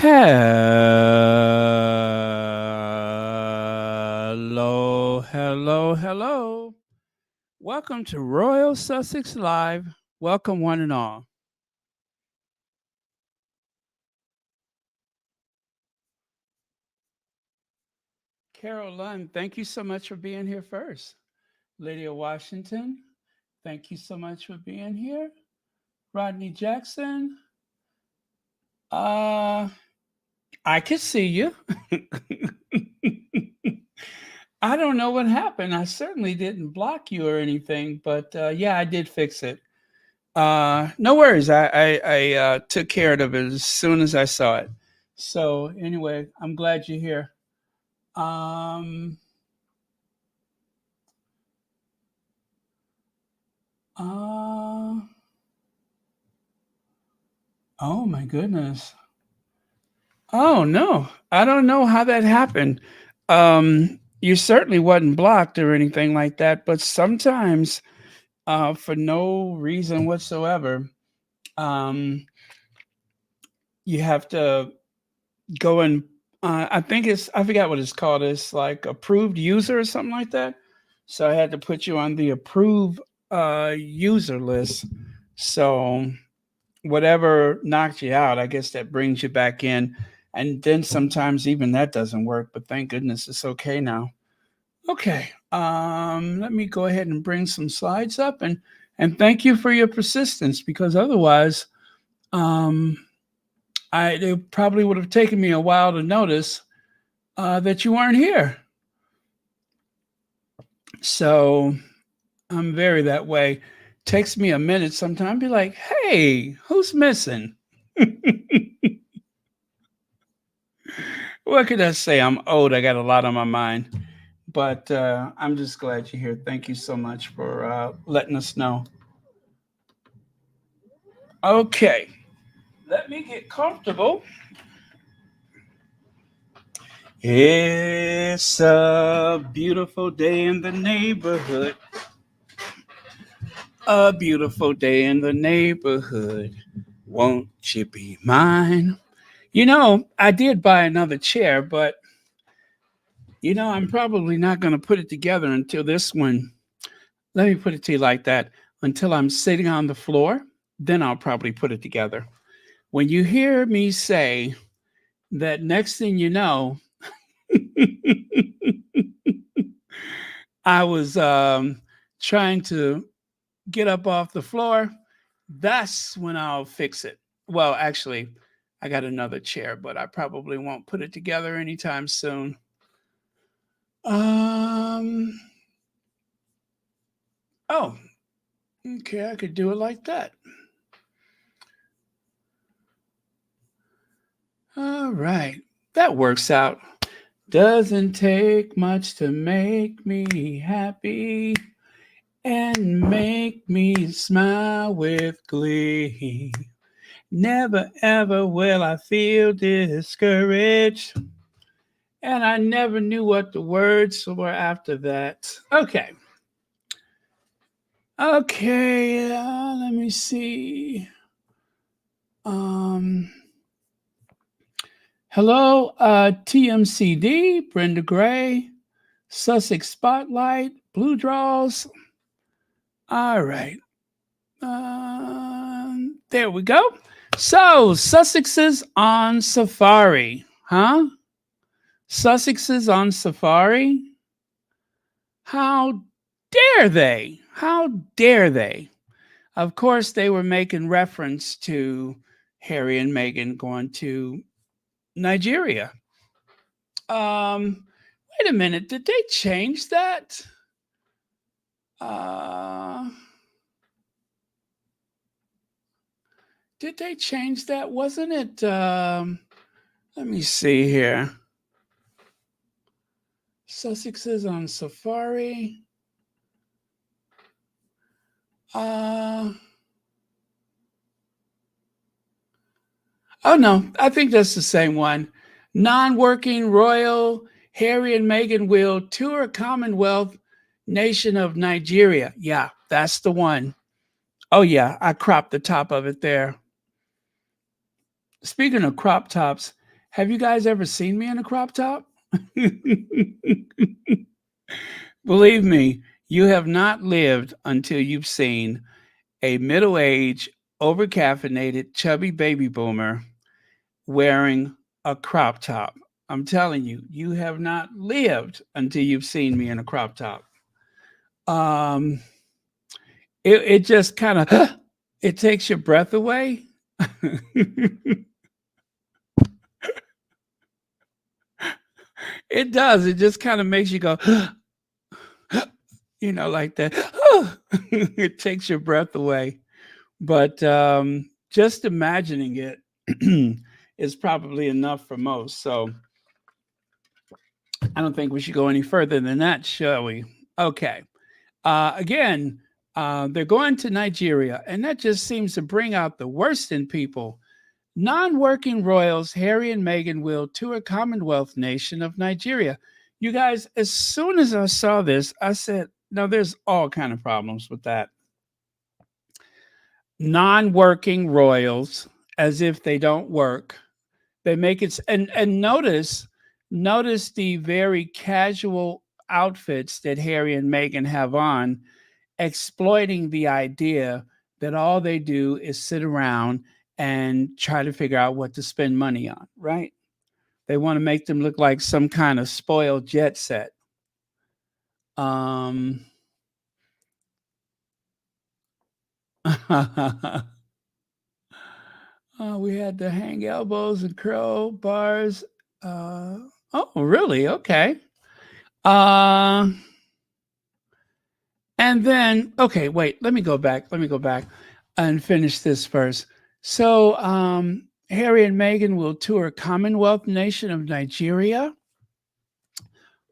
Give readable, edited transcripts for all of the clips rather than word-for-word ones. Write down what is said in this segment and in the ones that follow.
Hello, hello, hello. Welcome to Royal Sussex Live. Welcome, one and all. Carol Lund, thank you so much for being here first. Lydia Washington, thank you so much for being here. Rodney Jackson, uh, I can see you. I don't know what happened. I certainly didn't block you or anything, but yeah, I did fix it. No worries. I took care of it as soon as I saw it. So anyway, I'm glad you're here. Um, uh, oh my goodness. Oh no, I don't know how that happened. You certainly wasn't blocked or anything like that, but sometimes, for no reason whatsoever, um, you have to go and I think I forgot what it's called. It's like approved user or something like that. So I had to put you on the approved user list. So whatever knocked you out, I guess that brings you back in. And then sometimes even that doesn't work, but thank goodness it's okay now. Okay. Let me go ahead and bring some slides up and thank you for your persistence because otherwise um it probably would have taken me a while to notice that you weren't here. So I'm very that way. Takes me a minute sometimes. Be like, hey, who's missing? What could I say? I'm old. I got a lot on my mind. But I'm just glad you're here. Thank you so much for letting us know. Okay, let me get comfortable. It's a beautiful day in the neighborhood. A beautiful day in the neighborhood. Won't you be mine? I did buy another chair, but I'm probably not going to put it together until this one. Let me put it to you like that. Until I'm sitting on the floor, then I'll probably put it together. When you hear me say that, next thing you know, I was trying to get up off the floor, that's when I'll fix it. Well, actually, I got another chair, but I probably won't put it together anytime soon. Um, oh, okay, I could do it like that. All right, that works out. Doesn't take much to make me happy and make me smile with glee. Never ever will I feel discouraged. And I never knew what the words were after that. Okay. Okay, let me see. Um, Hello, TMCD, Brenda Gray, Sussex Spotlight, Blue Draws. All right. There we go. So, Sussex is on safari, huh? Sussex is on safari? How dare they? How dare they? Of course, they were making reference to Harry and Meghan going to Nigeria. Wait a minute. Did they change that? Uh, did they change that? Wasn't it? Let me see here. Sussex is on safari. Oh no, I think that's the same one. Non-working royal Harry and Meghan will tour Commonwealth Nation of Nigeria. Yeah, that's the one. Oh yeah, I cropped the top of it there. Speaking of crop tops, Have you guys ever seen me in a crop top? Believe me, you have not lived until you've seen a middle-aged, over-caffeinated, chubby baby boomer wearing a crop top. I'm telling you, you have not lived until you've seen me in a crop top. Um, it just kind of it takes your breath away. It does. It just kind of makes you go, like that. It takes your breath away. But just imagining it is probably enough for most. So I don't think we should go any further than that, shall we? Okay. Again, they're going to Nigeria, and that just seems to bring out the worst in people. Non-working royals Harry and Meghan will tour Commonwealth Nation of Nigeria. You guys, as soon as I saw this, I said, no, there's all kind of problems with that. Non-working royals, as if they don't work. They make it, and notice the very casual outfits that Harry and Meghan have on, exploiting the idea that all they do is sit around and try to figure out what to spend money on, right? They want to make them look like some kind of spoiled jet set. Um, we had to hang elbows and curl bars. Oh, really? Okay. Uh, and then, okay, wait, let me go back. Let me go back and finish this first. So, Harry and Meghan will tour Commonwealth Nation of Nigeria.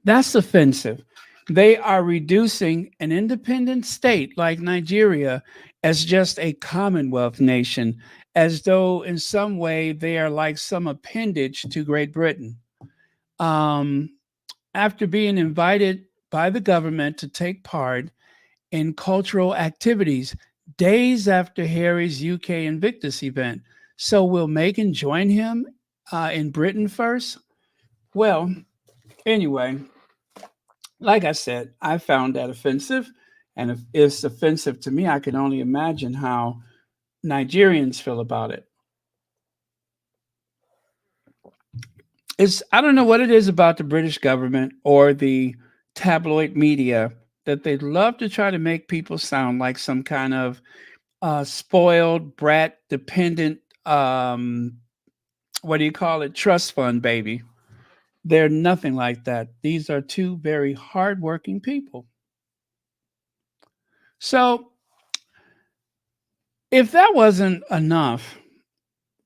That's offensive. They are reducing an independent state like Nigeria as just a Commonwealth nation, as though in some way they are like some appendage to Great Britain. Um, After being invited by the government to take part in cultural activities days after Harry's UK Invictus event. So, will Meghan join him in Britain first? Well, anyway, like I said, I found that offensive. And if it's offensive to me, I can only imagine how Nigerians feel about it. I don't know what it is about the British government or the tabloid media that they love to try to make people sound like some kind of spoiled brat dependent what do you call it, trust fund baby. They're nothing like that. These are two very hardworking people. So if that wasn't enough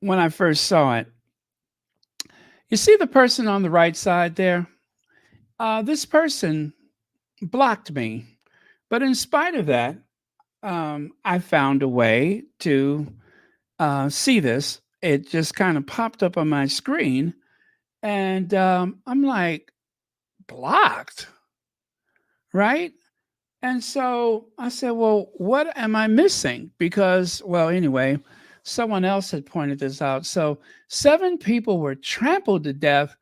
when I first saw it, you see the person on the right side there? This person blocked me. But in spite of that, I found a way to see this. It just kind of popped up on my screen. And I'm like, blocked, right? And so I said, well, what am I missing? Because, well, anyway, someone else had pointed this out. So 7 people were trampled to death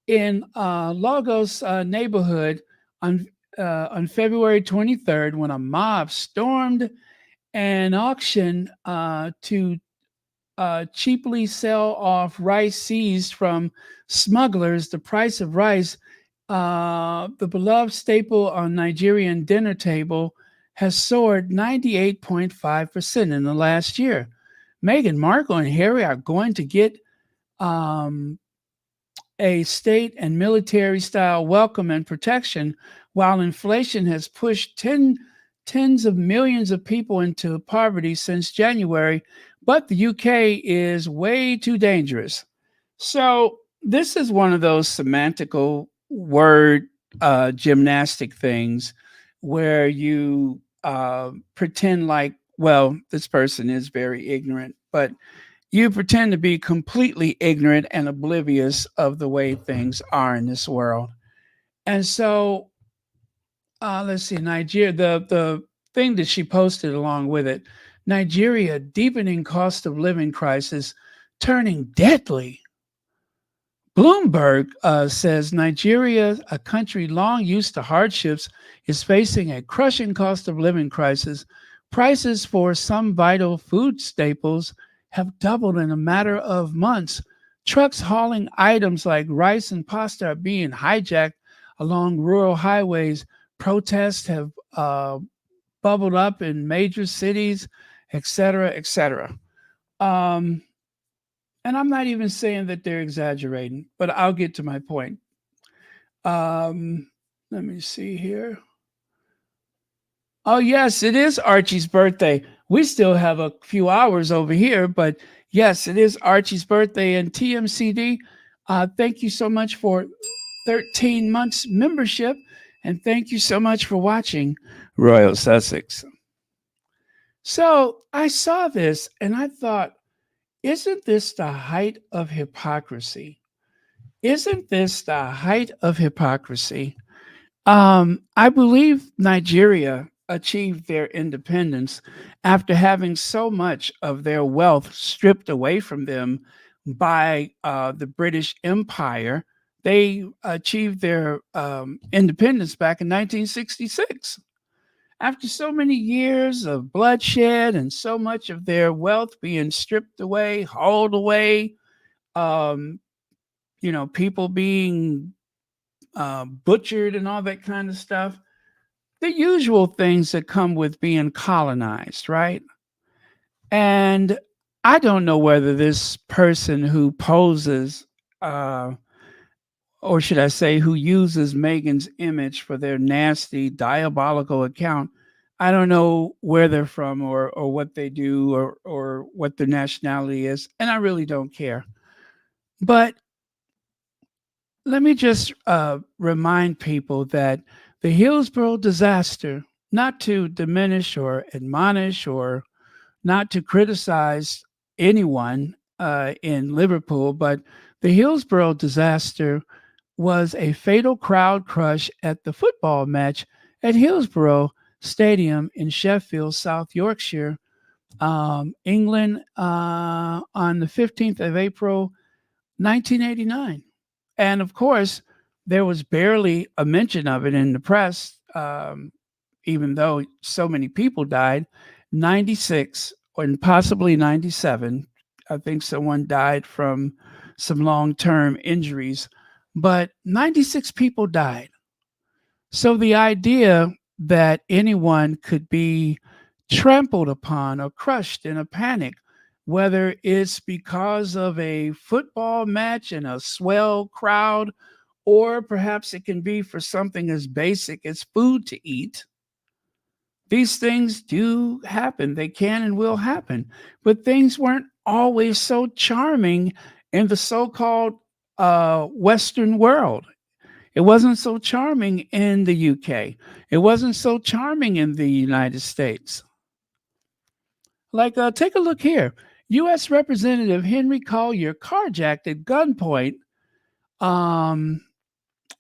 in Lagos neighborhood on February 23rd when a mob stormed an auction to cheaply sell off rice seized from smugglers. The price of rice, the beloved staple on Nigerian dinner table, has soared 98.5% in the last year. Meghan Markle and Harry are going to get um, a state and military style welcome and protection, while inflation has pushed tens of millions of people into poverty since January. But the UK is way too dangerous. So, this is one of those semantical word gymnastic things where you pretend like, well, this person is very ignorant, but you pretend to be completely ignorant and oblivious of the way things are in this world. And so, let's see, Nigeria, the thing that she posted along with it, Nigeria deepening cost of living crisis turning deadly. Bloomberg says Nigeria, a country long used to hardships, is facing a crushing cost of living crisis. Prices for some vital food staples have doubled in a matter of months. Trucks hauling items like rice and pasta are being hijacked along rural highways. Protests have bubbled up in major cities, etc., etc. Um, and I'm not even saying that they're exaggerating, but I'll get to my point. Let me see here. Oh, yes, it is Archie's birthday. We still have a few hours over here, but yes, it is Archie's birthday. And TMCD, thank you so much for 13 months membership. And thank you so much for watching Royal Sussex. So I saw this and I thought, isn't this the height of hypocrisy? Isn't this the height of hypocrisy? I believe Nigeria achieved their independence after having so much of their wealth stripped away from them by the British Empire. They achieved their independence back in 1966. After so many years of bloodshed and so much of their wealth being stripped away, hauled away, um, people being butchered and all that kind of stuff, the usual things that come with being colonized, right? And I don't know whether this person who poses, uh, or should I say, who uses Meghan's image for their nasty, diabolical account, I don't know where they're from or what they do or what their nationality is, and I really don't care. But let me just remind people that the Hillsborough disaster, not to diminish or admonish or not to criticize anyone in Liverpool, but the Hillsborough disaster was a fatal crowd crush at the football match at Hillsborough Stadium in Sheffield, South Yorkshire, England, on the 15th of April, 1989. And of course, there was barely a mention of it in the press, even though so many people died. 96 and possibly 97. I think someone died from some long term injuries, but 96 people died. So the idea that anyone could be trampled upon or crushed in a panic, whether it's because of a football match and a swell crowd, or perhaps it can be for something as basic as food to eat. These things do happen. They can and will happen. But things weren't always so charming in the so called Western world. It wasn't so charming in the UK. It wasn't so charming in the United States. Like, take a look here. U.S. Representative Henry Collier carjacked at gunpoint um,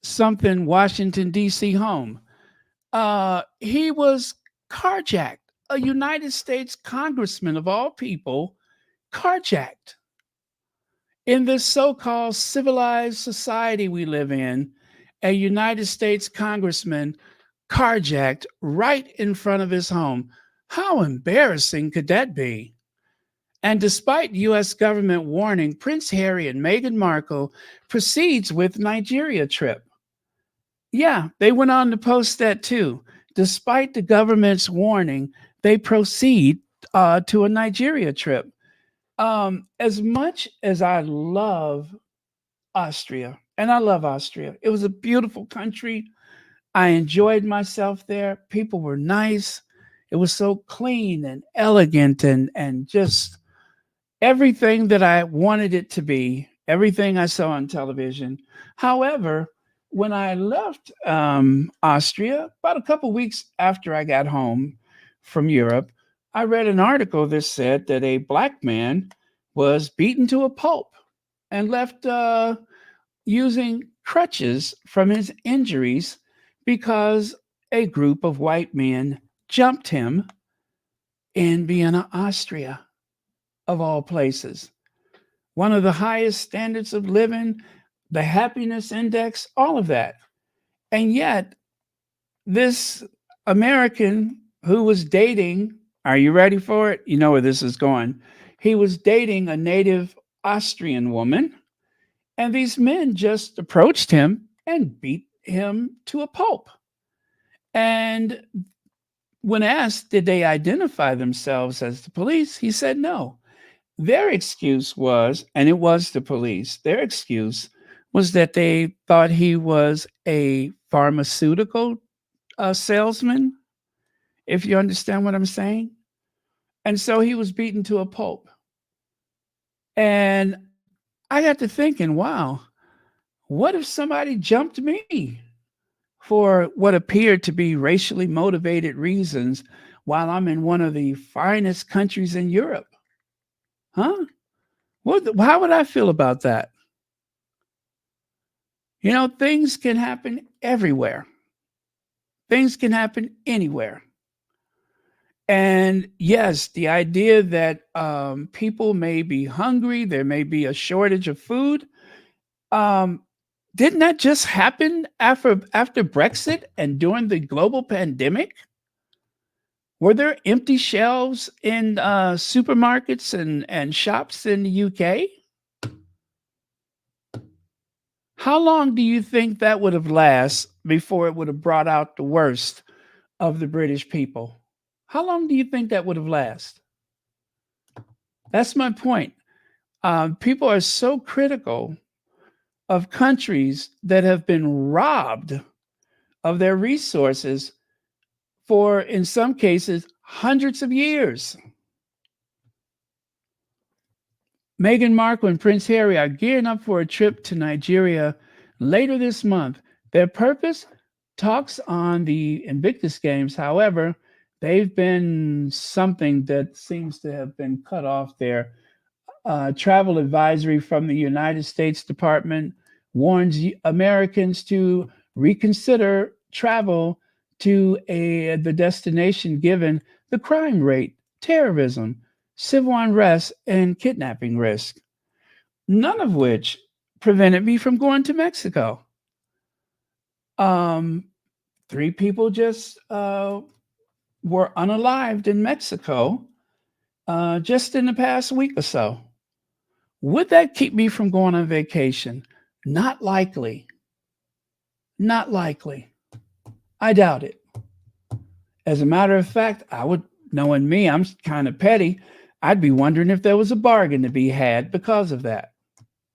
something Washington, D.C. home. He was carjacked. A United States congressman, of all people, carjacked. In this so called civilized society we live in, a United States congressman carjacked right in front of his home. How embarrassing could that be? And despite U.S. government warning, Prince Harry and Meghan Markle proceeds with Nigeria trip. Yeah, they went on to post that too. Despite the government's warning, they proceed to a Nigeria trip. As much as I love Austria, and I love Austria, it was a beautiful country. I enjoyed myself there. People were nice. It was so clean and elegant and just everything that I wanted it to be, everything I saw on television. However, when I left Austria, about a couple weeks after I got home from Europe, I read an article that said that a black man was beaten to a pulp and left using crutches from his injuries because a group of white men jumped him in Vienna, Austria, of all places. One of the highest standards of living, the happiness index, all of that. And yet, this American who was dating, are you ready for it? You know where this is going. He was dating a native Austrian woman, and these men just approached him and beat him to a pulp. And when asked, did they identify themselves as the police? He said no. Their excuse was, and it was the police, their excuse was that they thought he was a pharmaceutical salesman, if you understand what I'm saying. And so he was beaten to a pulp. And I got to thinking, wow, what if somebody jumped me for what appeared to be racially motivated reasons while I'm in one of the finest countries in Europe? Huh? How would I feel about that? You know, things can happen everywhere. Things can happen anywhere. And yes, the idea that people may be hungry, there may be a shortage of food. Um, didn't that just happen after Brexit and during the global pandemic? Were there empty shelves in supermarkets and shops in the UK? How long do you think that would have lasted before it would have brought out the worst of the British people? How long do you think that would have lasted? That's my point. People are so critical of countries that have been robbed of their resources for, in some cases, hundreds of years. Meghan Markle and Prince Harry are gearing up for a trip to Nigeria later this month. Their purpose? Talks on the Invictus Games. However, they've been something that seems to have been cut off there. Travel advisory from the United States Department warns Americans to reconsider travel to the destination given the crime rate, terrorism, civil unrest, and kidnapping risk, none of which prevented me from going to Mexico. Um, 3 people just were unalived in Mexico just in the past week or so. Would that keep me from going on vacation? Not likely. Not likely. I doubt it. As a matter of fact, I would, knowing me, I'm kind of petty. I'd be wondering if there was a bargain to be had because of that.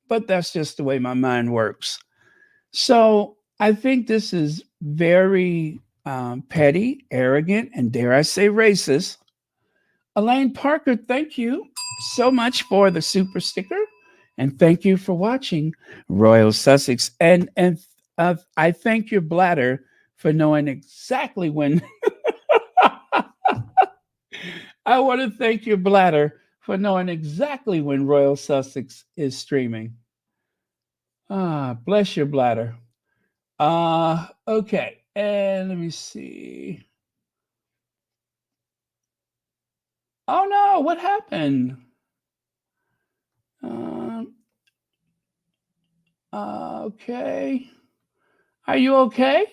But that's just the way my mind works. So I think this is very petty, arrogant, and dare I say racist. Elaine Parker, thank you so much for the super sticker. And thank you for watching Royal Sussex. And I thank your bladder for knowing exactly when. I want to thank your bladder for knowing exactly when Royal Sussex is streaming. Bless your bladder. Okay. And let me see. Oh no, what happened? Okay. Are you okay?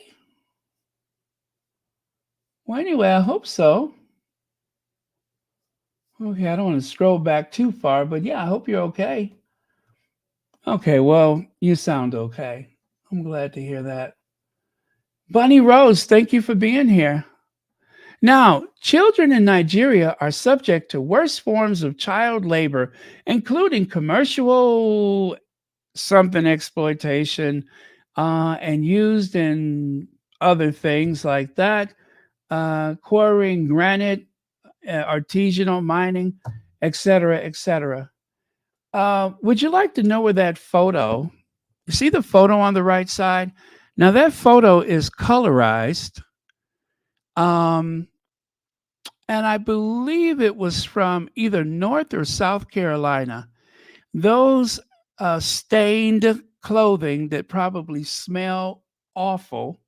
Well, anyway, I hope so. Okay, I don't want to scroll back too far, but yeah, I hope you're okay. Okay, well, you sound okay. I'm glad to hear that. Bunny Rose, thank you for being here. Now, children in Nigeria are subject to worse forms of child labor, including commercial something exploitation and used in other things like that, quarrying granite, artisanal mining, etc., etc. Would you like to know where that photo? You see the photo on the right side? Now that photo is colorized. And I believe it was from either North or South Carolina. Those stained clothing that probably smell awful,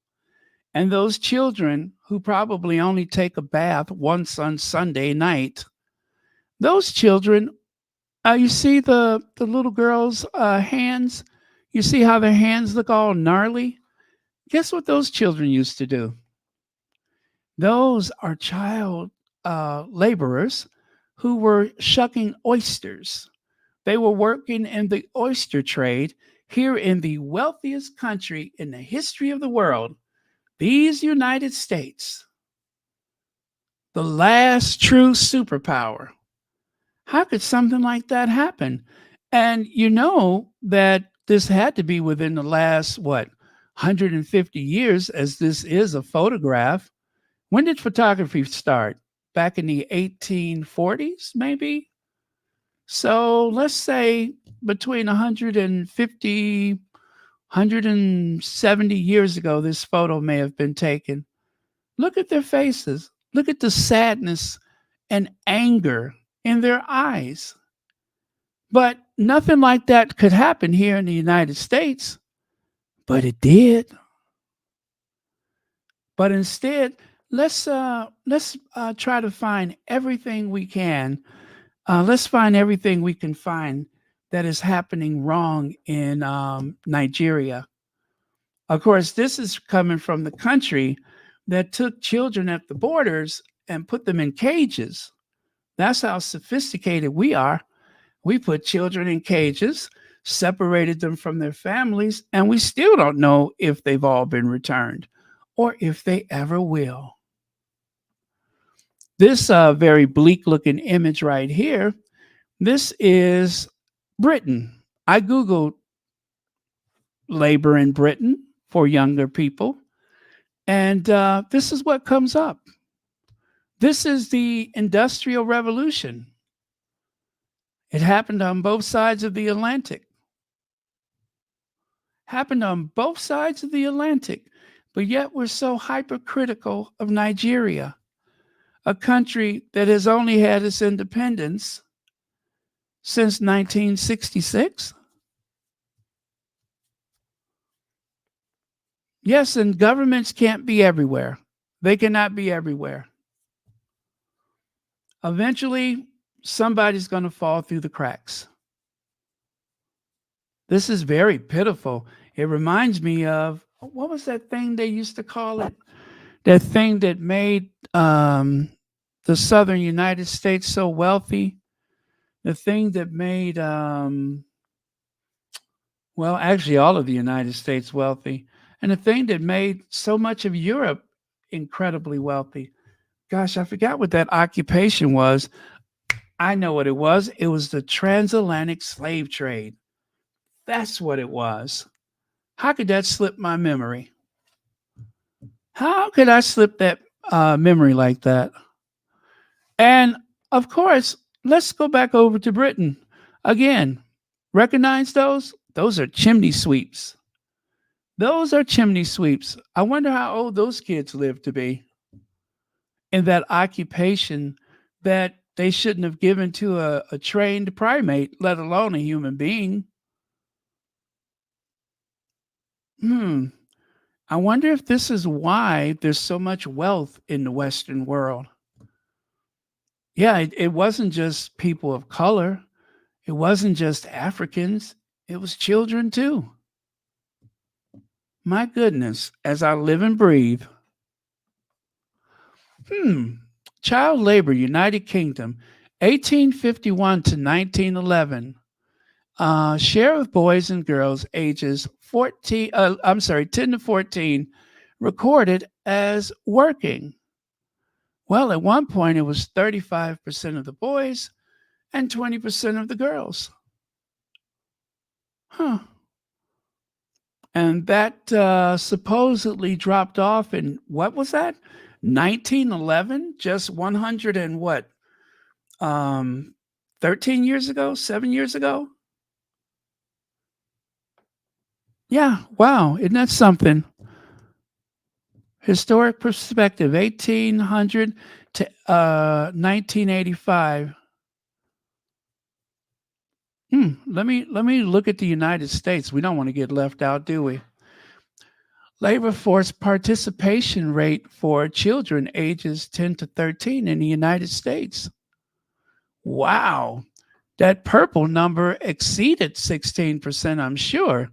and those children who probably only take a bath once on Sunday night, those children, you see the little girl's hands? You see how their hands look all gnarly? Guess what those children used to do? Those are child laborers who were shucking oysters. They were working in the oyster trade here in the wealthiest country in the history of the world, these United States, the last true superpower. How could something like that happen? And you know that this had to be within the last, what, 150 years, as this is a photograph. When did photography start? Back in the 1840s, maybe? So let's say between 150, 170 years ago, this photo may have been taken. Look at their faces. Look at the sadness and anger in their eyes. But nothing like that could happen here in the United States. But it did. But instead, let's try to find everything we can. Let's find everything we can find that is happening wrong in Nigeria. Of course, this is coming from the country that took children at the borders and put them in cages. That's how sophisticated we are. We put children in cages, separated them from their families, and we still don't know if they've all been returned or if they ever will. This very bleak looking image right here, this is Britain. I Googled labor in Britain for younger people, and this is what comes up. This is the Industrial Revolution. It happened on both sides of the Atlantic. Happened on both sides of the Atlantic, but yet we're so hypercritical of Nigeria, a country that has only had its independence since 1966. Yes, and governments can't be everywhere. They cannot be everywhere. Eventually, somebody's going to fall through the cracks. This is very pitiful. It reminds me of what was that thing they used to call it? That thing that made the southern United States so wealthy. The thing that made, well, actually, all of the United States wealthy. And the thing that made so much of Europe incredibly wealthy. Gosh, I forgot what that occupation was. I know what it was. It was the transatlantic slave trade. That's what it was. How could that slip my memory? How could I slip that memory like that? And of course, let's go back over to Britain. Again, recognize those? Those are chimney sweeps. Those are chimney sweeps. I wonder how old those kids live to be in that occupation that they shouldn't have given to a trained primate, let alone a human being. I wonder if this is why there's so much wealth in the Western world. Yeah, it wasn't just people of color. It wasn't just Africans. It was children too. My goodness, as I live and breathe. Child labor, United Kingdom, 1851 to 1911. Share of boys and girls ages 10 to 14 recorded as working. Well, at one point it was 35% of the boys and 20% of the girls. And that supposedly dropped off in, what was that? 1911? Just 100 and what? 13 years ago? 7 years ago? Yeah, wow, isn't that something? Historic perspective, 1800 to 1985. Let me look at the United States. We don't want to get left out, do we? Labor force participation rate for children ages 10 to 13 in the United States. Wow. That purple number exceeded 16%, I'm sure.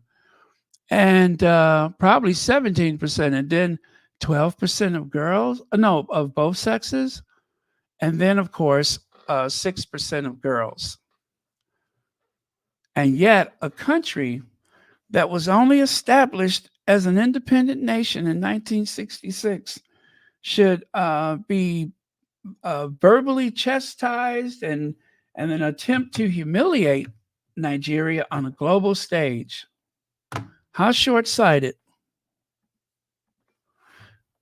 and probably 17%, and then 12% of girls, no, of both sexes, and then, of course, 6% of girls. And yet, a country that was only established as an independent nation in 1966 should be verbally chastised and an attempt to humiliate Nigeria on a global stage. How short sighted.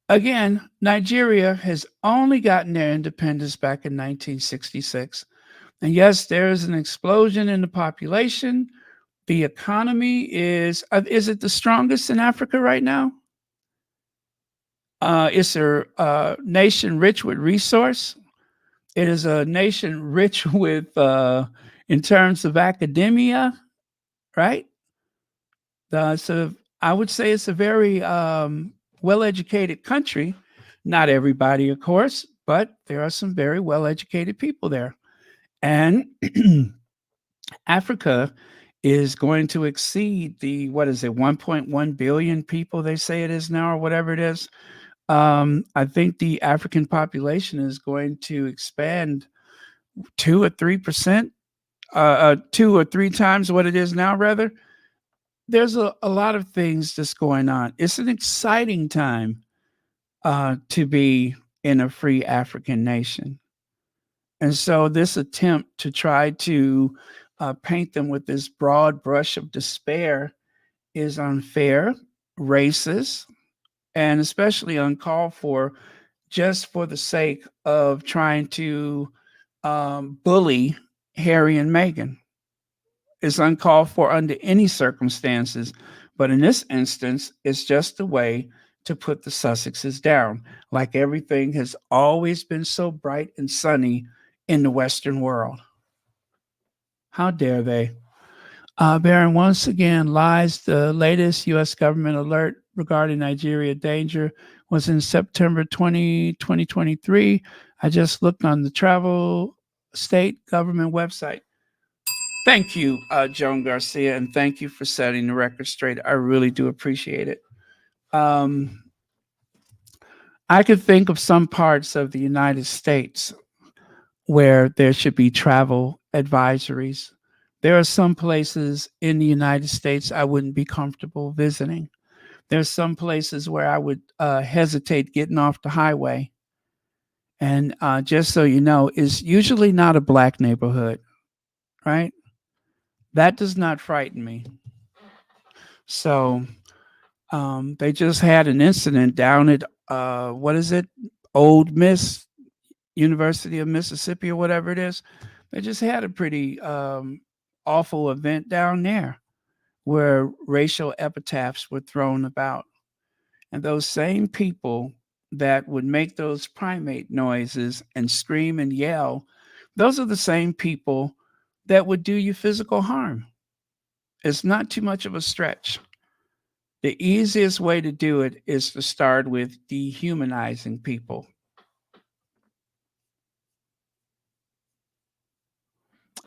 Again, Nigeria has only gotten their independence back in 1966. And yes, there is an explosion in the population. The economy is it the strongest in Africa right now? It's a nation rich with resource. It is a nation rich with, in terms of academia, right? So I would say it's a very well educated country. Not everybody, of course, but there are some very well educated people there. And Africa is going to exceed the, what is it, 1.1 billion people they say it is now, or whatever it is. I think the African population is going to expand 2 or 3%, 2 or 3 times what it is now, rather. There's a lot of things that's going on. It's an exciting time to be in a free African nation. And so, this attempt to try to paint them with this broad brush of despair is unfair, racist, and especially uncalled for, just for the sake of trying to bully Harry and Meghan. It's uncalled for under any circumstances, but in this instance, it's just a way to put the Sussexes down, like everything has always been so bright and sunny in the Western world. How dare they? Baron, once again, lies. The latest U.S. government alert regarding Nigeria danger was in September 2023. I just looked on the travel state government website. Thank you, Joan Garcia, and thank you for setting the record straight. I really do appreciate it. Um, I could think of some parts of the United States where there should be travel advisories. There are some places in the United States I wouldn't be comfortable visiting. There's some places where I would hesitate getting off the highway. And just so you know, it's usually not a black neighborhood, right? That does not frighten me. So they just had an incident down at, what is it? Old Miss, University of Mississippi, or whatever it is. They just had a pretty awful event down there where racial epitaphs were thrown about. And those same people that would make those primate noises and scream and yell, those are the same people that would do you physical harm. It's not too much of a stretch. The easiest way to do it is to start with dehumanizing people.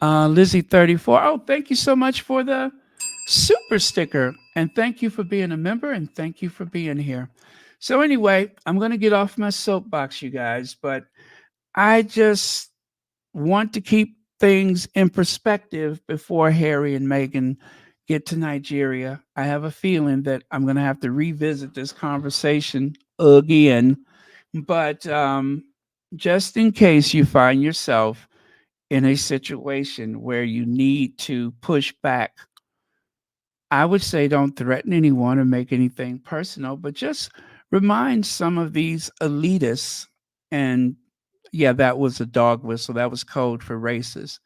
Lizzie 34. Oh, thank you so much for the super sticker. And thank you for being a member, and thank you for being here. So, anyway, I'm going to get off my soapbox, you guys, but I just want to keep things in perspective before Harry and Meghan get to Nigeria. I have a feeling that I'm going to have to revisit this conversation again. But just in case you find yourself in a situation where you need to push back, I would say don't threaten anyone or make anything personal, but just remind some of these elitists, and yeah, that was a dog whistle. That was code for racists.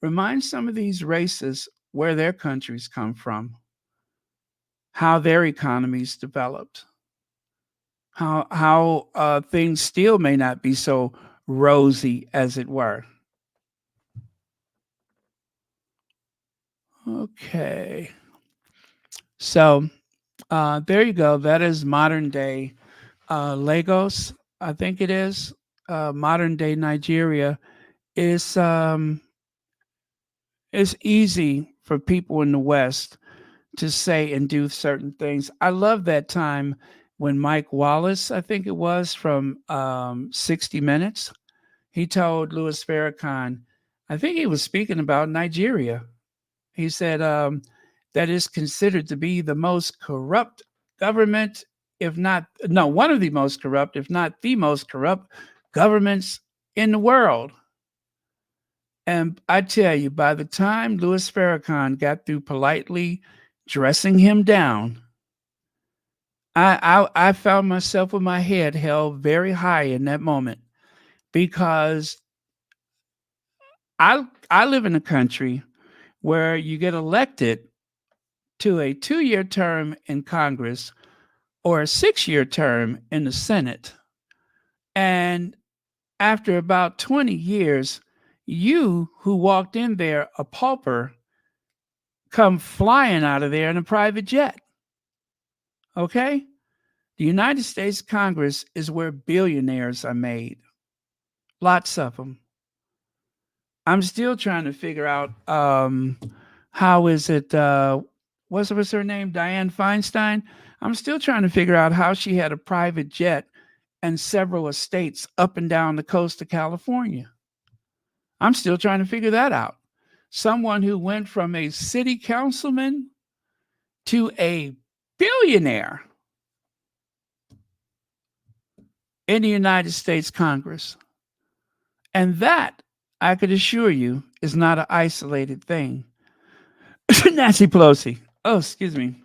Remind some of these racists where their countries come from, how their economies developed, how things still may not be so rosy as it were. Okay. So there you go. That is modern day Lagos, I think it is. Modern day Nigeria is it's easy for people in the West to say and do certain things. I love that time when Mike Wallace, I think it was from 60 Minutes, he told Louis Farrakhan, I think he was speaking about Nigeria. He said that is considered to be the most corrupt government, if not, no, one of the most corrupt, if not the most corrupt governments in the world. And I tell you, by the time Louis Farrakhan got through politely dressing him down, I found myself with my head held very high in that moment because I live in a country where you get elected to a 2-year term in Congress or a 6-year term in the Senate. And after about 20 years, you who walked in there a pauper come flying out of there in a private jet. Okay? The United States Congress is where billionaires are made. Lots of them. I'm still trying to figure out how is it what's her name? Dianne Feinstein. I'm still trying to figure out how she had a private jet and several estates up and down the coast of California. I'm still trying to figure that out. Someone who went from a city councilman to a billionaire in the United States Congress. And that, I could assure you, is not an isolated thing. Nancy Pelosi. Oh, excuse me.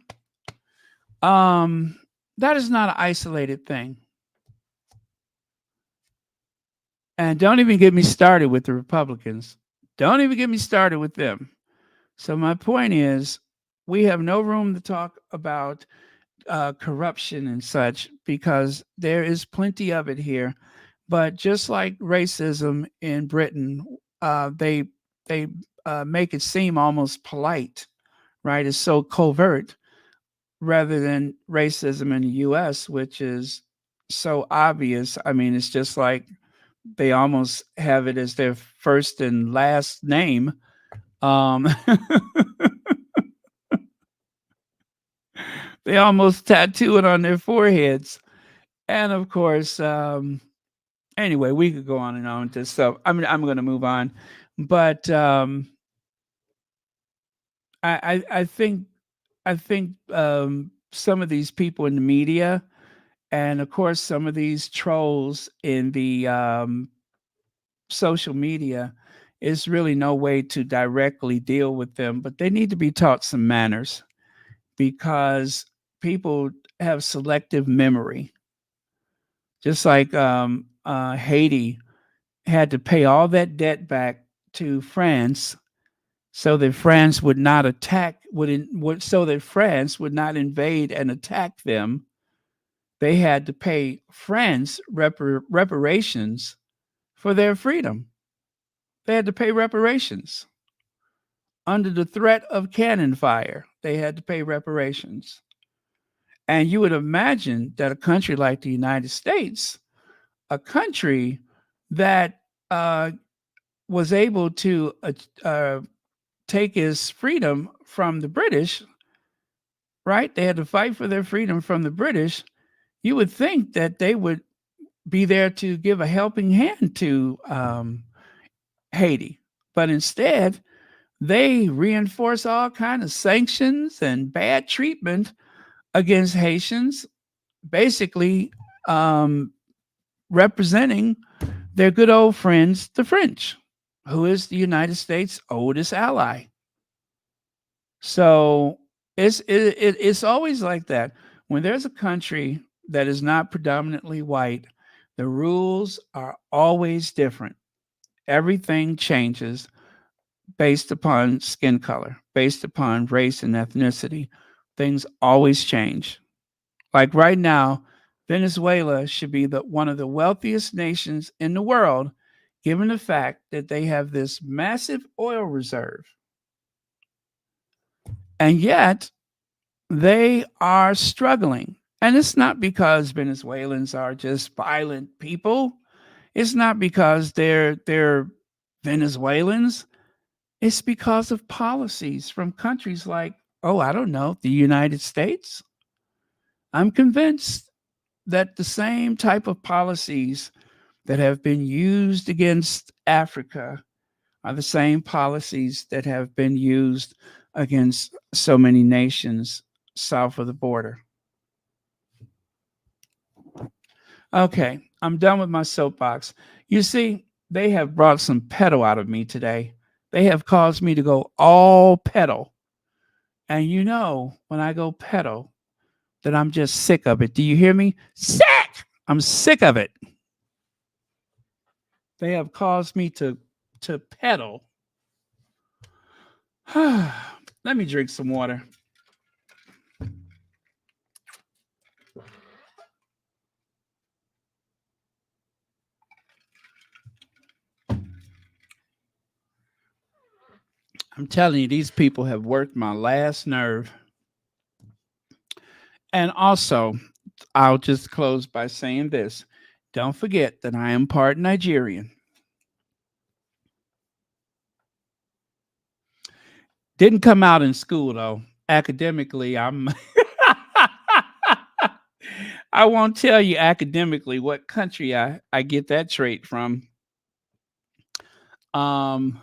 That is not an isolated thing. And don't even get me started with the Republicans. Don't even get me started with them. So my point is, we have no room to talk about corruption and such because there is plenty of it here. But just like racism in Britain, they make it seem almost polite, right? It's so covert, rather than racism in the U.S., which is so obvious. I mean, it's just like they almost have it as their first and last name. Um, they almost tattoo it on their foreheads. And of course, anyway, we could go on and on to stuff. I mean, I'm going to move on, but I think some of these people in the media, and of course some of these trolls in the social media, is really no way to directly deal with them, but they need to be taught some manners because people have selective memory. Just like Haiti had to pay all that debt back to France so that France would not attack, so that France would not invade and attack them. They had to pay France reparations for their freedom. They had to pay reparations. Under the threat of cannon fire, they had to pay reparations. And you would imagine that a country like the United States, a country that was able to take his freedom from the British, right? They had to fight for their freedom from the British. You would think that they would be there to give a helping hand to Haiti. But instead, they reinforce all kinds of sanctions and bad treatment against Haitians, basically representing their good old friends, the French, who is the United States' oldest ally. So it's always like that. When there's a country that is not predominantly white, the rules are always different. Everything changes based upon skin color, based upon race and ethnicity. Things always change. Like right now, Venezuela should be one of the wealthiest nations in the world, given the fact that they have this massive oil reserve. And yet, they are struggling. And it's not because Venezuelans are just violent people. It's not because they're Venezuelans. It's because of policies from countries like Oh, I don't know, the United States? I'm convinced that the same type of policies that have been used against Africa are the same policies that have been used against so many nations south of the border. Okay, I'm done with my soapbox. You see, they have brought some pedal out of me today. They have caused me to go all pedal. And you know, when I go pedal, that I'm just sick of it. Do you hear me? Sick! I'm sick of it. They have caused me to pedal. Let me drink some water. I'm telling you, these people have worked my last nerve. And also, I'll just close by saying this. Don't forget that I am part Nigerian. Didn't come out in school though. Academically, I'm I won't tell you academically what country I get that trait from. Um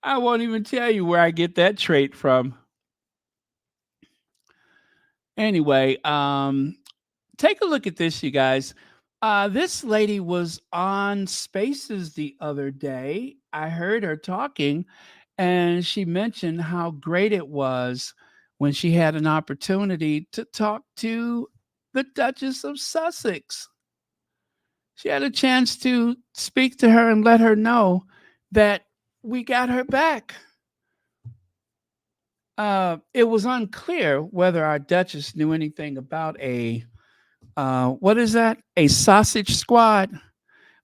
I won't even tell you where I get that trait from. Anyway, take a look at this, you guys. This lady was on Spaces the other day. I heard her talking, and she mentioned how great it was when she had an opportunity to talk to the Duchess of Sussex. She had a chance to speak to her and let her know that we got her back. It was unclear whether our Duchess knew anything about a what is that? A sausage squad?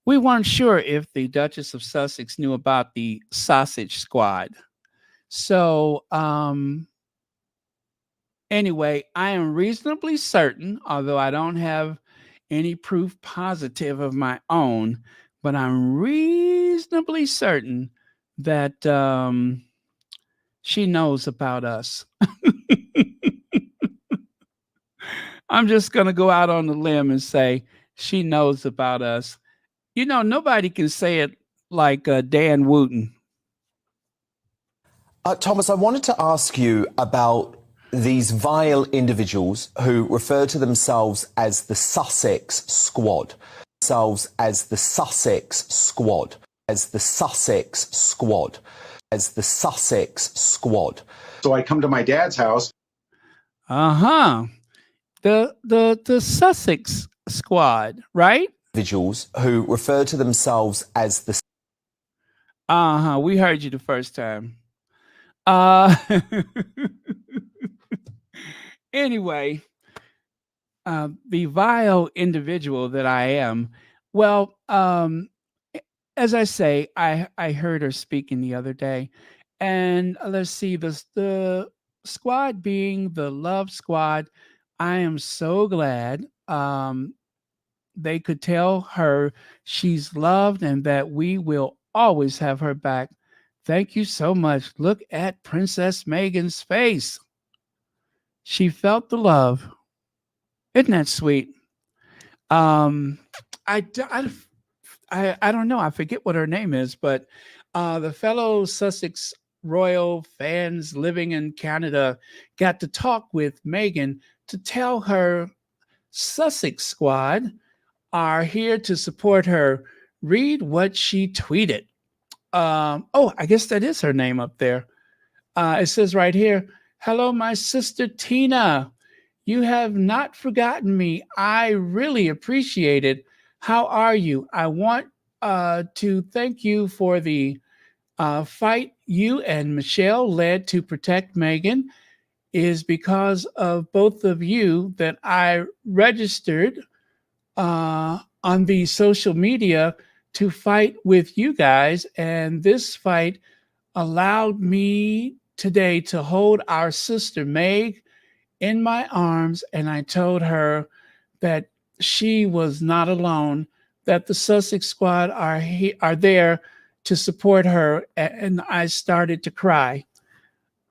We weren't sure if the Duchess of Sussex knew about the sausage squad. So, anyway, I am reasonably certain, although I don't have any proof positive of my own, but I'm reasonably certain that she knows about us. I'm just going to go out on the limb and say she knows about us. You know, nobody can say it like Dan Wooten. Thomas, I wanted to ask you about these vile individuals who refer to themselves as the Sussex Squad. Themselves as the Sussex Squad. As the Sussex Squad. As the Sussex Squad. So I come to my dad's house. Uh-huh. The Sussex Squad, right? Individuals who refer to themselves as the Uh-huh. We heard you the first time. Uh anyway, the vile individual that I am, well, as I say, I heard her speaking the other day, and let's see, the squad being the Love Squad, I am so glad they could tell her she's loved and that we will always have her back. Thank you so much. Look at Princess Meghan's face. She felt the love. Isn't that sweet? Um, I, d- I don't know. I forget what her name is, but the fellow Sussex royal fans living in Canada got to talk with Meghan to tell her Sussex Squad are here to support her. Read what she tweeted. Oh, I guess that is her name up there. It says right here, hello, my sister Tina. You have not forgotten me. I really appreciate it. How are you? I want to thank you for the fight you and Michelle led to protect Meghan. It is because of both of you that I registered on the social media to fight with you guys. And this fight allowed me today to hold our sister Meg in my arms. And I told her that she was not alone, that the Sussex Squad are there to support her, and I started to cry.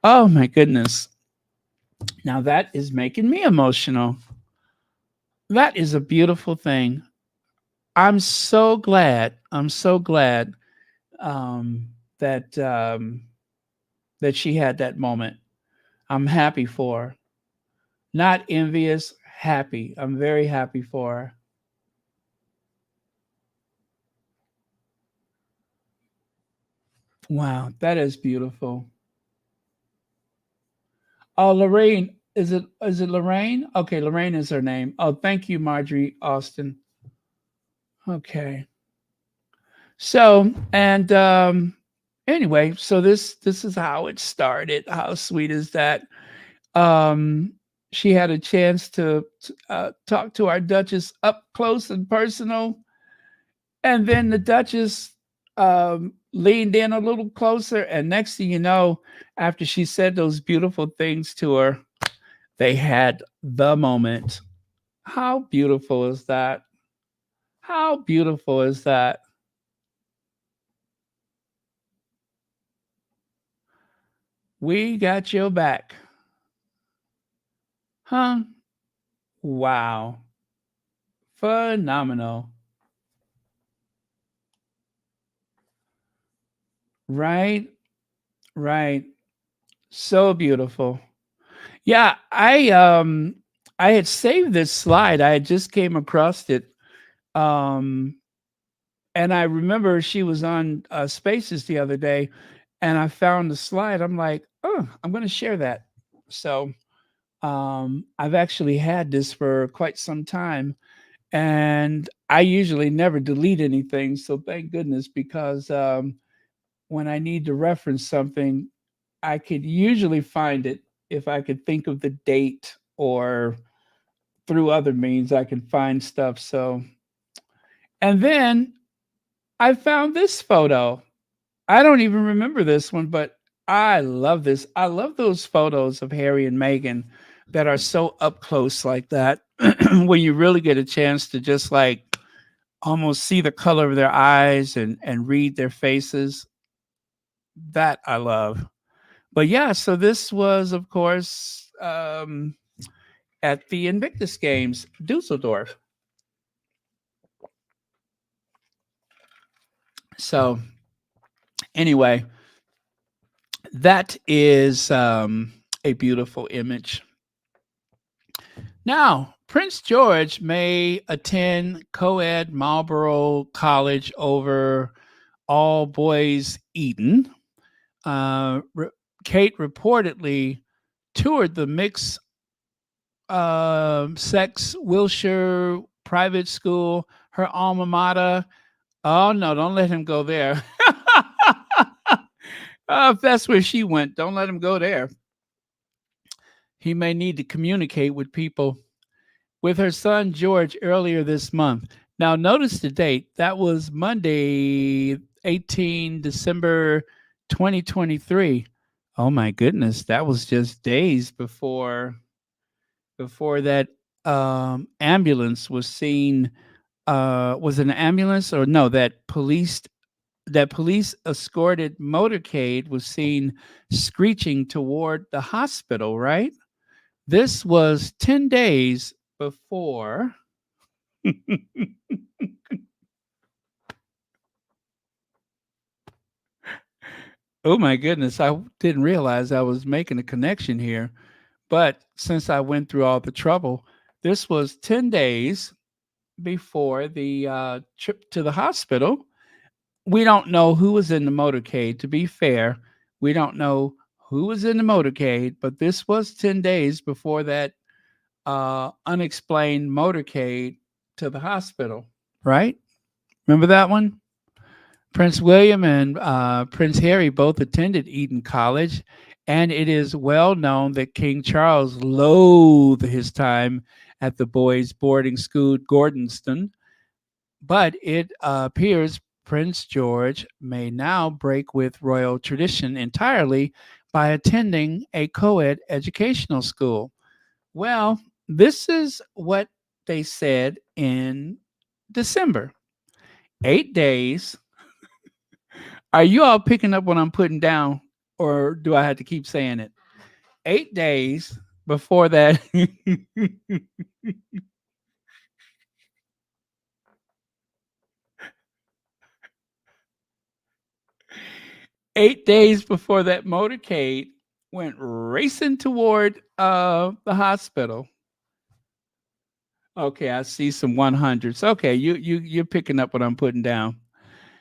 Oh my goodness! Now that is making me emotional. That is a beautiful thing. I'm so glad. I'm so glad um, that that she had that moment. I'm happy for her. Not envious, happy. I'm very happy for her. Wow, that is beautiful. Oh, Lorraine, is it Lorraine? Okay, Lorraine is her name. Oh, thank you, Marjorie Austin. Okay. So, and anyway, so this is how it started. How sweet is that? Um she had a chance to talk to our Duchess up close and personal, and then the Duchess leaned in a little closer, and next thing you know, after she said those beautiful things to her, they had the moment. How beautiful is that? How beautiful is that? We got your back. Huh? Wow. Phenomenal. Right? Right. So beautiful. Yeah, I had saved this slide. I had just came across it. Um and I remember she was on Spaces the other day, and I found the slide. I'm like, "Oh, I'm going to share that." So, I've actually had this for quite some time, and I usually never delete anything, so thank goodness, because when I need to reference something, I could usually find it if I could think of the date, or through other means I can find stuff. So, and then I found this photo. I don't even remember this one, but I love this. I love those photos of Harry and Meghan that are so up close like that, when you really get a chance to just like almost see the color of their eyes and read their faces. That I love. But yeah, so this was, of course, at the Invictus Games, Dusseldorf. So anyway, that is a beautiful image. Now, Prince George may attend co-ed Marlborough College over all boys Eton. Kate reportedly toured the mixed sex Wilshire private school, her alma mater. Oh no, don't let him go there. If that's where she went, don't let him go there. He may need to communicate with people. With her son George earlier this month. Now, notice the date. That was Monday, 18 December 2023. Oh my goodness, that was just days before that ambulance was seen. Was it an ambulance, or no? That police escorted motorcade was seen screeching toward the hospital. Right. This was 10 days before. Oh my goodness, I didn't realize I was making a connection here. But since I went through all the trouble, this was 10 days before the trip to the hospital. We don't know who was in the motorcade. To be fair, we don't know who was in the motorcade, but this was 10 days before that unexplained motorcade to the hospital, right? Remember that one? Prince William and Prince Harry both attended Eton College, and it is well known that King Charles loathed his time at the boys' boarding school, Gordonston. But it appears Prince George may now break with royal tradition entirely by attending a co ed educational school. Well, this is what they said in December. 8 days. Are you all picking up what I'm putting down, or do I have to keep saying it? 8 days before that. 8 days before that motorcade went racing toward the hospital. Okay, I see some 100s. Okay, you're picking up what I'm putting down.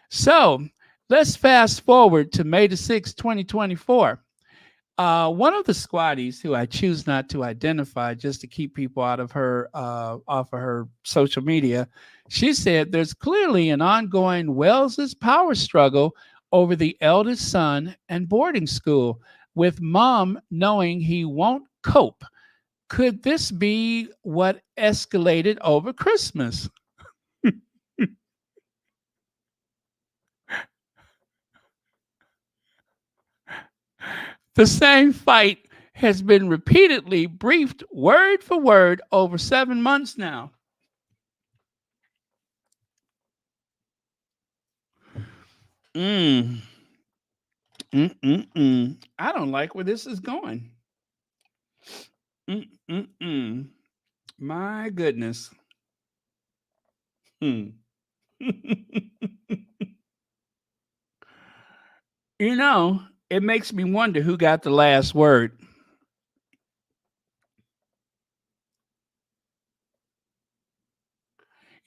So let's fast forward to May the 6th, 2024. One of the squatties, who I choose not to identify just to keep people out of her off of her social media, she said there's clearly an ongoing Wells's power struggle over the eldest son and boarding school, with mom knowing he won't cope. Could this be what escalated over Christmas? The same fight has been repeatedly briefed word for word over 7 months now. I don't like where this is going. My goodness. You know, it makes me wonder who got the last word.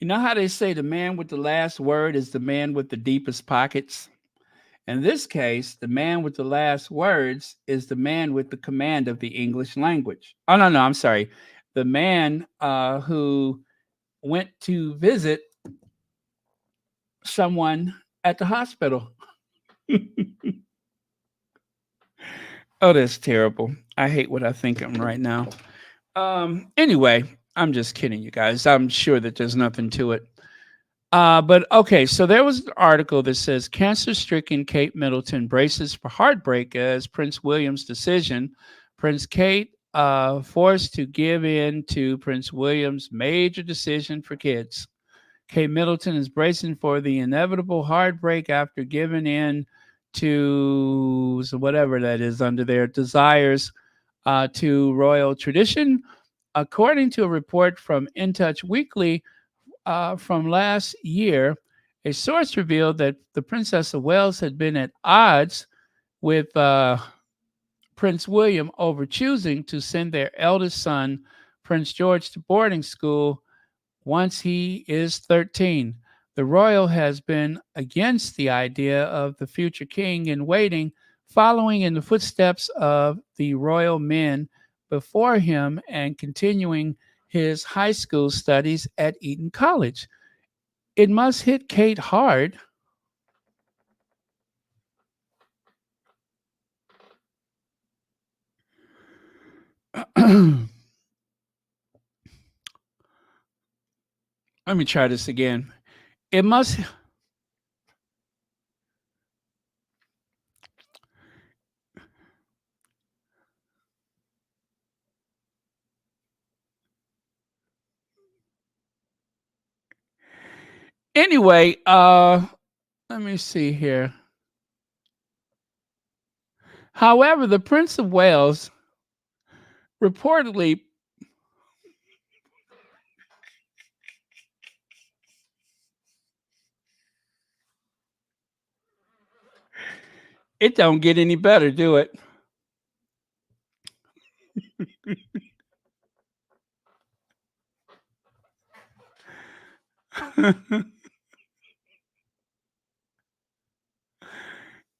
You know how they say the man with the last word is the man with the deepest pockets? In this case, the man with the last words is the man with the command of the English language. Oh, no, I'm sorry. The man who went to visit someone at the hospital. Oh, that's terrible. I hate what I think I'm right now. Anyway, I'm just kidding, you guys. I'm sure that there's nothing to it. But okay, so there was an article that says cancer-stricken Kate Middleton braces for heartbreak as Prince William's decision. Prince Kate forced to give in to Prince William's major decision for kids. Kate Middleton is bracing for the inevitable heartbreak after giving in to whatever that is under their desires to royal tradition. According to a report from In Touch Weekly, from last year, a source revealed that the Princess of Wales had been at odds with Prince William over choosing to send their eldest son, Prince George, to boarding school once he is 13. The royal has been against the idea of the future king in waiting, following in the footsteps of the royal men before him and continuing his high school studies at Eton College. It must hit Kate hard. Let me try this again. It must. Anyway, let me see here. However, the Prince of Wales reportedly it don't get any better, do it?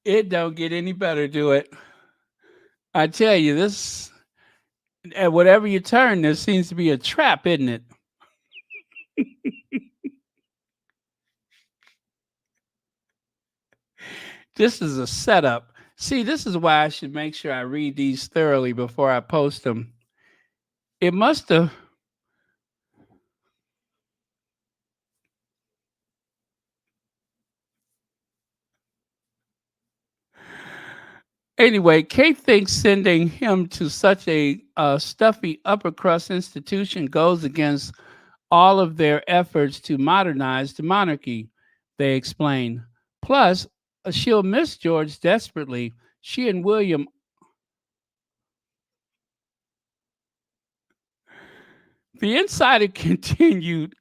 It don't get any better, do it? I tell you, this at whatever you turn, there seems to be a trap, isn't it? This is a setup. See, this is why I should make sure I read these thoroughly before I post them. It must have. Anyway, Kate thinks sending him to such a stuffy upper crust institution goes against all of their efforts to modernize the monarchy. they explain. Plus, she'll miss George desperately. She and William. The insider continued,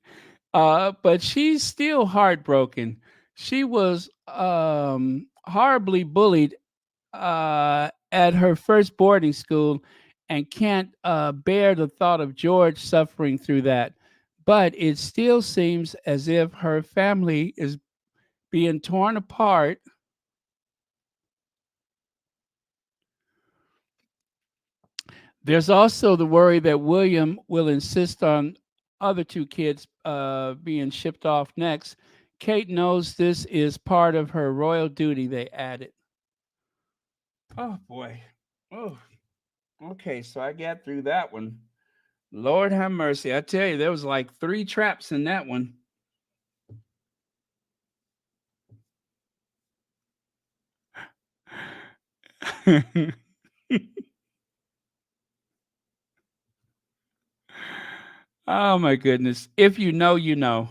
but she's still heartbroken. She was horribly bullied at her first boarding school and can't bear the thought of George suffering through that. But it still seems as if her family is being torn apart. There's also the worry that William will insist on other two kids being shipped off next. Kate knows this is part of her royal duty, they added. Oh, boy. Oh, okay. So I got through that one. Lord have mercy. I tell you, there was like 3 traps in that one. Oh my goodness. If you know, you know.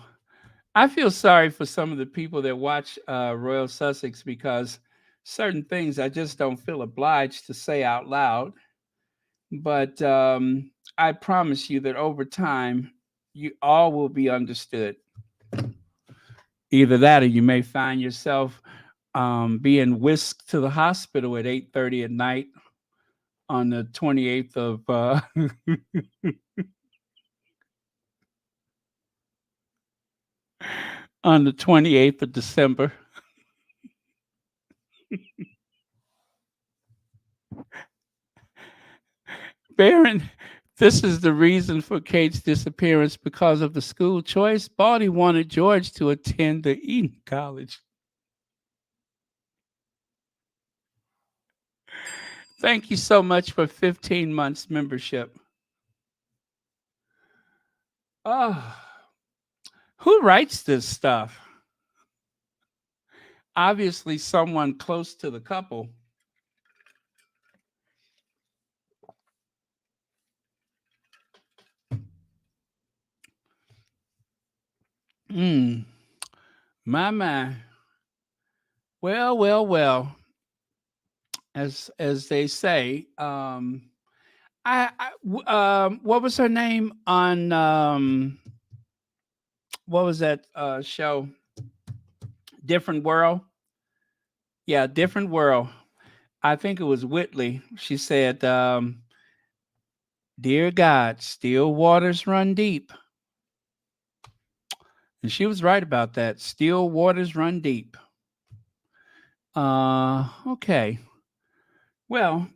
I feel sorry for some of the people that watch Royal Sussex because certain things I just don't feel obliged to say out loud. But I promise you that over time, you all will be understood. Either that, or you may find yourself being whisked to the hospital at 8:30 at night on the 28th of on the 28th of December. Baron, this is the reason for Kate's disappearance because of the school choice. Baldy wanted George to attend the Eton College. Thank you so much for 15 months membership. Oh, who writes this stuff? Obviously, someone close to the couple. Hmm. My. Well, well, well. As they say, what was her name on what was that show? Different World. Yeah, Different World. I think it was Whitley. She said, "Dear God, still waters run deep," and she was right about that. Still waters run deep. Okay. Well,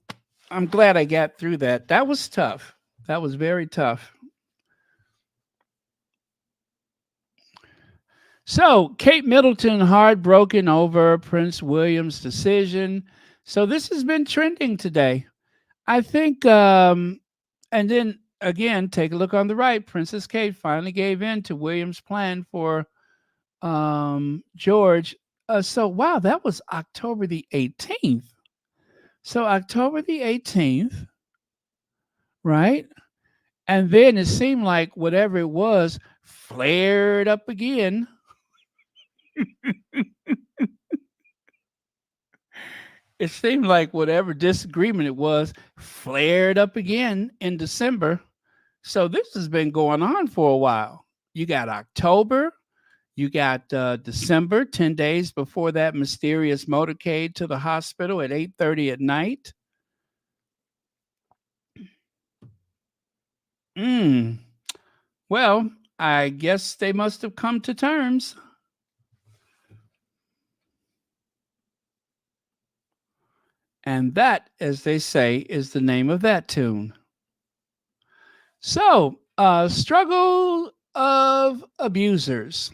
I'm glad I got through that. That was tough. That was very tough. So, Kate Middleton heartbroken over Prince William's decision. So, this has been trending today. I think, and then again, take a look on the right. Princess Kate finally gave in to William's plan for George. So, wow, that was October the 18th. So, October the 18th, right? And then it seemed like whatever it was flared up again. It seemed like whatever disagreement it was flared up again in December. So this has been going on for a while. You got October, you got December, 10 days before that mysterious motorcade to the hospital at 8:30 at night. Well, I guess they must have come to terms. And that, as they say, is the name of that tune. So, struggle of abusers.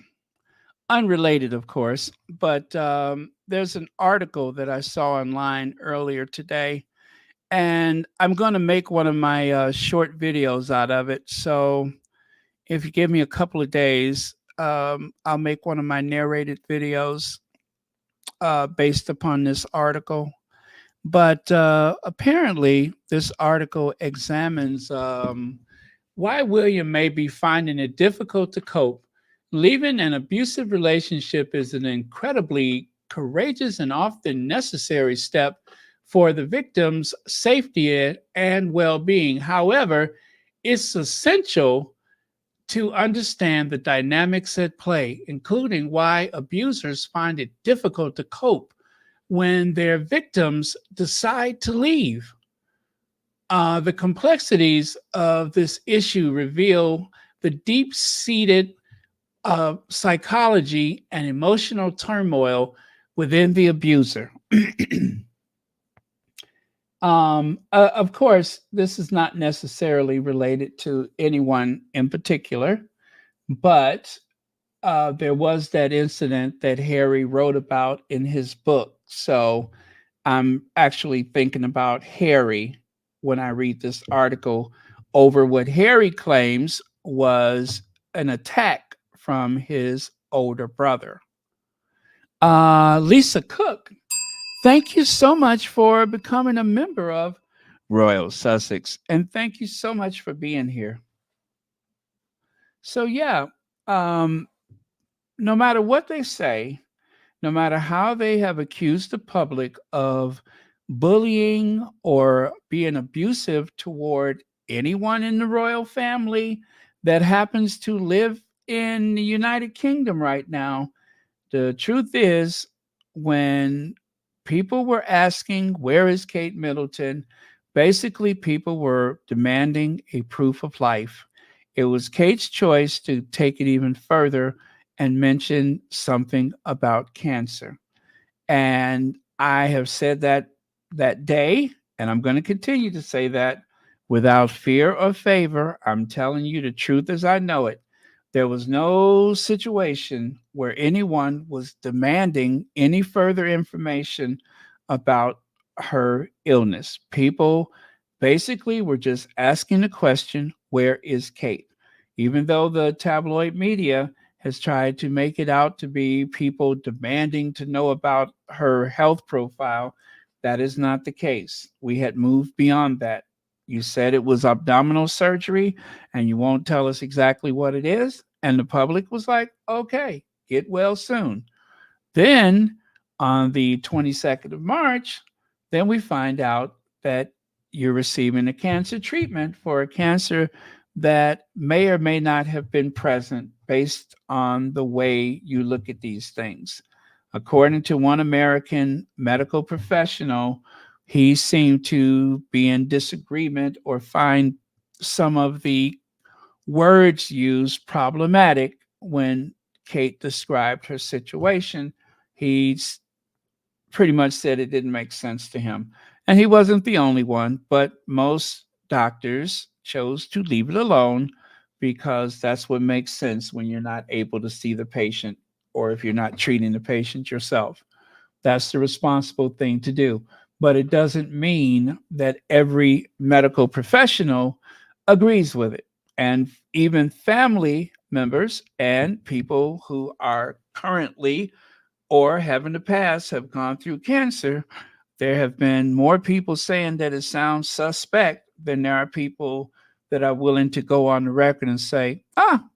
Unrelated, of course, but there's an article that I saw online earlier today, and I'm going to make one of my short videos out of it. So, if you give me a couple of days, I'll make one of my narrated videos based upon this article. But apparently, this article examines why William may be finding it difficult to cope Leaving an abusive relationship is an incredibly courageous and often necessary step for the victim's safety and well being. However, it's essential to understand the dynamics at play, including why abusers find it difficult to cope when their victims decide to leave. The complexities of this issue reveal the deep seated psychology and emotional turmoil within the abuser. Of course, this is not necessarily related to anyone in particular, but there was that incident that Harry wrote about in his book. So I'm actually thinking about Harry when I read this article over what Harry claims was an attack from his older brother. Lisa Cook, thank you so much for becoming a member of Royal Sussex, and thank you so much for being here. So yeah, no matter what they say, no matter how they have accused the public of bullying or being abusive toward anyone in the royal family that happens to live in the United Kingdom right now, the truth is, when people were asking, where is Kate Middleton? Basically, people were demanding a proof of life. It was Kate's choice to take it even further and mention something about cancer. And I have said that day, and I'm going to continue to say that without fear or favor. I'm telling you the truth as I know it. There was no situation where anyone was demanding any further information about her illness. People basically were just asking the question, where is Kate? Even though the tabloid media has tried to make it out to be people demanding to know about her health profile, that is not the case. We had moved beyond that. You said it was abdominal surgery and you won't tell us exactly what it is. And the public was like, okay, get well soon. Then on the 22nd of March, then we find out that you're receiving a cancer treatment for a cancer that may or may not have been present based on the way you look at these things. According to one American medical professional, he seemed to be in disagreement or find some of the words used problematic when Kate described her situation. He's pretty much said it didn't make sense to him. And he wasn't the only one, but most doctors chose to leave it alone because that's what makes sense when you're not able to see the patient or if you're not treating the patient yourself. That's the responsible thing to do. But it doesn't mean that every medical professional agrees with it. And even family members and people who are currently or have in the past have gone through cancer, there have been more people saying that it sounds suspect than there are people that are willing to go on the record and say,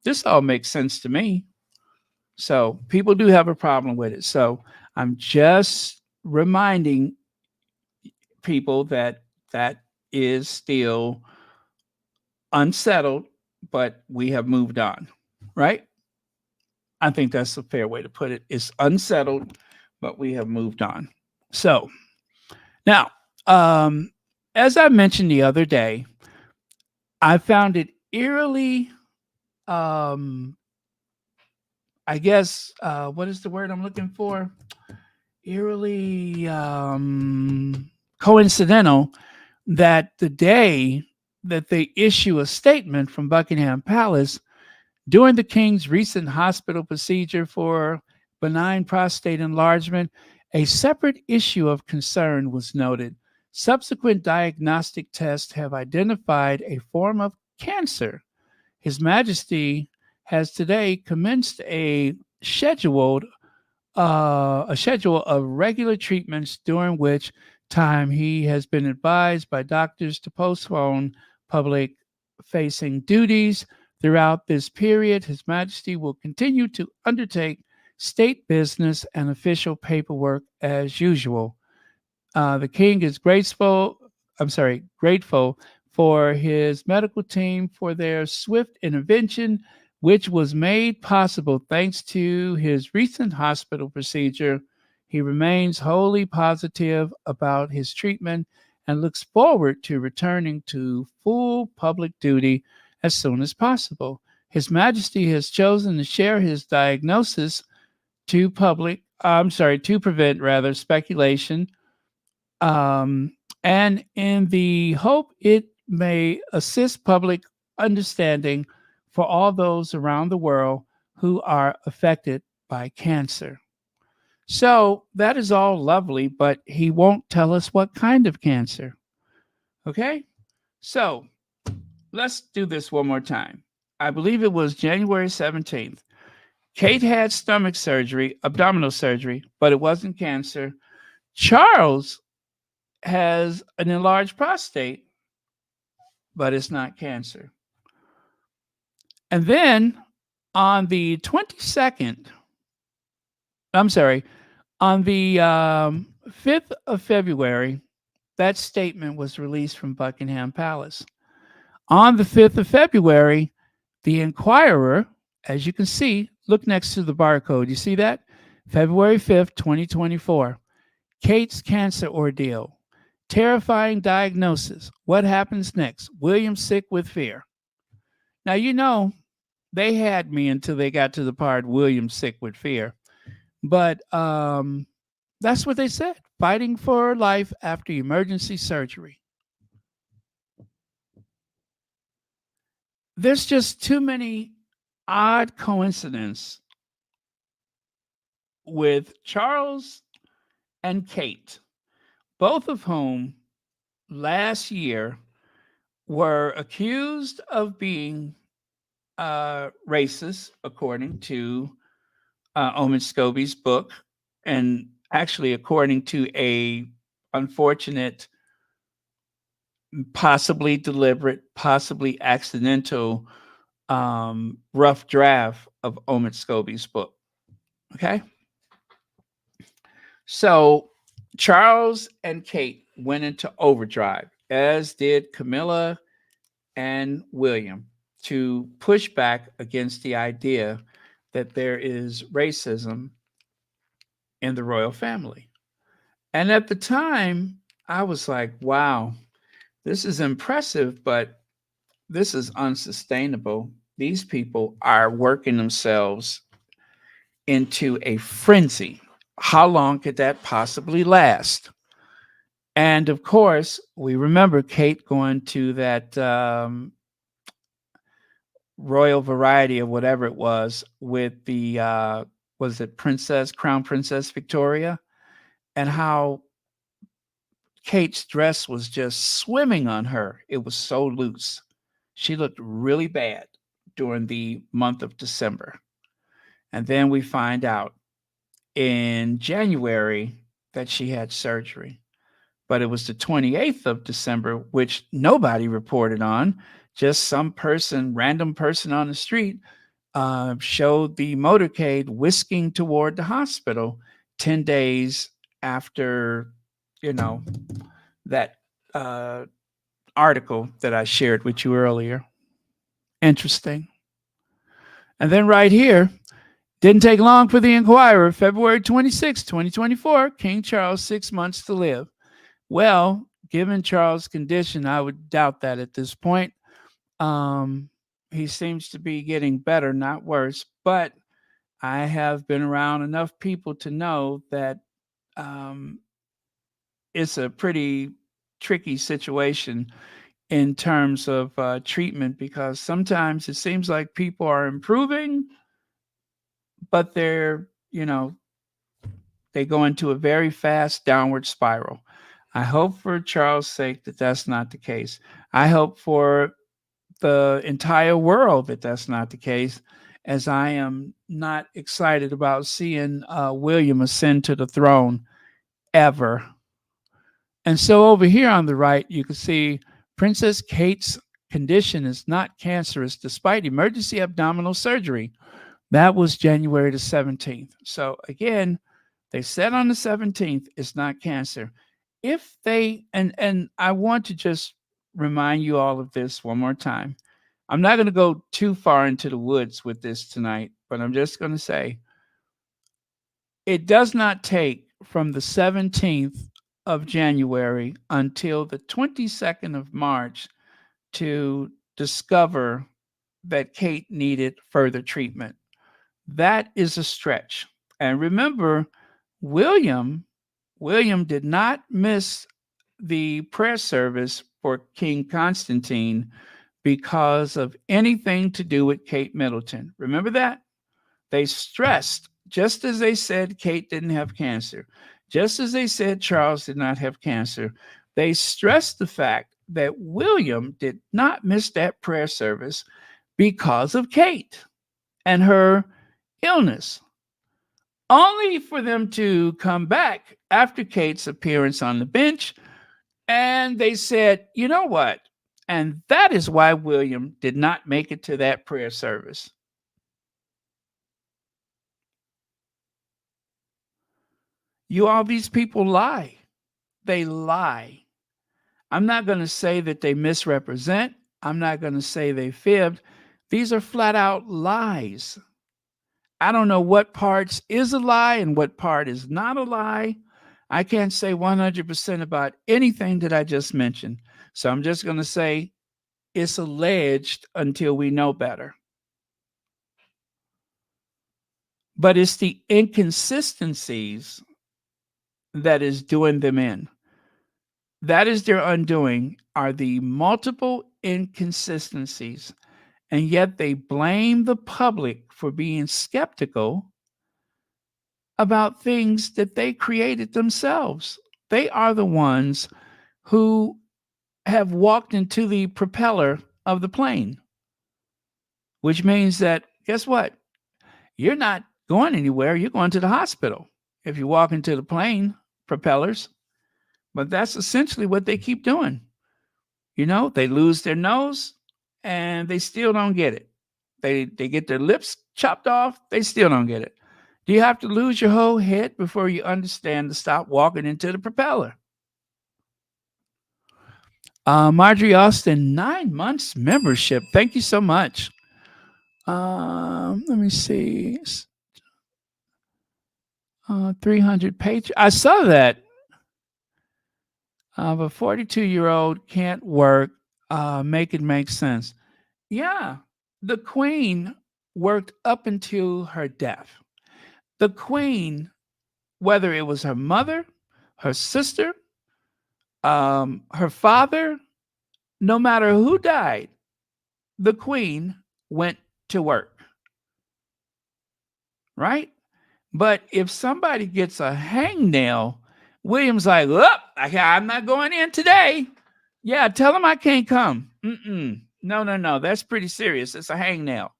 this all makes sense to me. So people do have a problem with it. So I'm just reminding people that that is still unsettled, but we have moved on, right? I think that's a fair way to put it. It's unsettled, but we have moved on. So now, as I mentioned the other day, I found it eerily, I guess, what is the word I'm looking for? Eerily coincidental that the day that they issue a statement from Buckingham Palace during the King's recent hospital procedure for benign prostate enlargement, a separate issue of concern was noted. Subsequent diagnostic tests have identified a form of cancer. His Majesty has today commenced a schedule of regular treatments during which time he has been advised by doctors to postpone public facing duties Throughout this period, His Majesty will continue to undertake state business and official paperwork as usual. The King is grateful for his medical team for their swift intervention, which was made possible thanks to his recent hospital procedure. He remains wholly positive about his treatment and looks forward to returning to full public duty as soon as possible. His Majesty has chosen to share his diagnosis to prevent rather speculation, and in the hope it may assist public understanding for all those around the world who are affected by cancer. So that is all lovely, but he won't tell us what kind of cancer. Okay? So let's do this one more time. I believe it was January 17th. Kate had abdominal surgery, but it wasn't cancer. Charles has an enlarged prostate, but it's not cancer. And then on the 22nd, on the 5th of February, that statement was released from Buckingham Palace. On the 5th of February, the Inquirer, as you can see, look next to the barcode. You see that? February 5th, 2024. Kate's cancer ordeal. Terrifying diagnosis. What happens next? William sick with fear. Now, you know, they had me until they got to the part William sick with fear. But that's what they said. Fighting for life after emergency surgery. There's just too many odd coincidences with Charles and Kate, both of whom last year were accused of being racist, according to Omid Scobie's book, and actually according to a unfortunate, possibly deliberate, possibly accidental rough draft of Omid Scobie's book. Okay? So Charles and Kate went into overdrive, as did Camilla and William, to push back against the idea that there is racism in the royal family. And at the time, I was like, wow, this is impressive, but this is unsustainable. These people are working themselves into a frenzy. How long could that possibly last? And of course, we remember Kate going to that royal variety or whatever it was with the, was it Crown Princess Victoria? And how Kate's dress was just swimming on her. It was so loose. She looked really bad during the month of December. And then we find out in January that she had surgery. But it was the 28th of December, which nobody reported on. Just some person, random person on the street, showed the motorcade whisking toward the hospital 10 days after, that article that I shared with you earlier. Interesting. And then right here, didn't take long for the Inquirer, February 26, 2024, King Charles, 6 months to live. Well, given Charles' condition, I would doubt that at this point. He seems to be getting better, not worse. But I have been around enough people to know that it's a pretty tricky situation in terms of treatment, because sometimes it seems like people are improving, but they're, they go into a very fast downward spiral. I hope for Charles' sake that that's not the case. I hope for the entire world that that's not the case, as I am not excited about seeing William ascend to the throne ever. And so over here on the right, you can see Princess Kate's condition is not cancerous despite emergency abdominal surgery. That was January the 17th. So again, they said on the 17th it's not cancer. If they and I want to just remind you all of this one more time. I'm not going to go too far into the woods with this tonight, but I'm just going to say it does not take from the 17th of January until the 22nd of March to discover that Kate needed further treatment. That is a stretch. And remember, William did not miss the prayer service for King Constantine because of anything to do with Kate Middleton. Remember that? They stressed, just as they said Kate didn't have cancer, just as they said Charles did not have cancer, they stressed the fact that William did not miss that prayer service because of Kate and her illness, only for them to come back after Kate's appearance on the bench. And they said, you know what? And that is why William did not make it to that prayer service. All these people lie. They lie. I'm not going to say that they misrepresent. I'm not going to say they fibbed. These are flat out lies. I don't know what parts is a lie and what part is not a lie. I can't say 100% about anything that I just mentioned. So I'm just going to say it's alleged until we know better. But it's the inconsistencies that is doing them in. That is their undoing, are the multiple inconsistencies. And yet they blame the public for being skeptical about things that they created themselves. They are the ones who have walked into the propeller of the plane, which means that, guess what? You're not going anywhere. You're going to the hospital if you walk into the plane propellers. But that's essentially what they keep doing. They lose their nose and they still don't get it. They get their lips chopped off. They still don't get it. Do you have to lose your whole head before you understand to stop walking into the propeller? Marjorie Austin, 9 months membership. Thank you so much. Let me see. 300 page. I saw that. A 42-year-old can't work. Make it make sense. Yeah, the Queen worked up until her death. The Queen, whether it was her mother, her sister, her father, no matter who died, the Queen went to work. Right? But if somebody gets a hangnail, William's like, I'm not going in today. Yeah, tell him I can't come. No. That's pretty serious. It's a hangnail.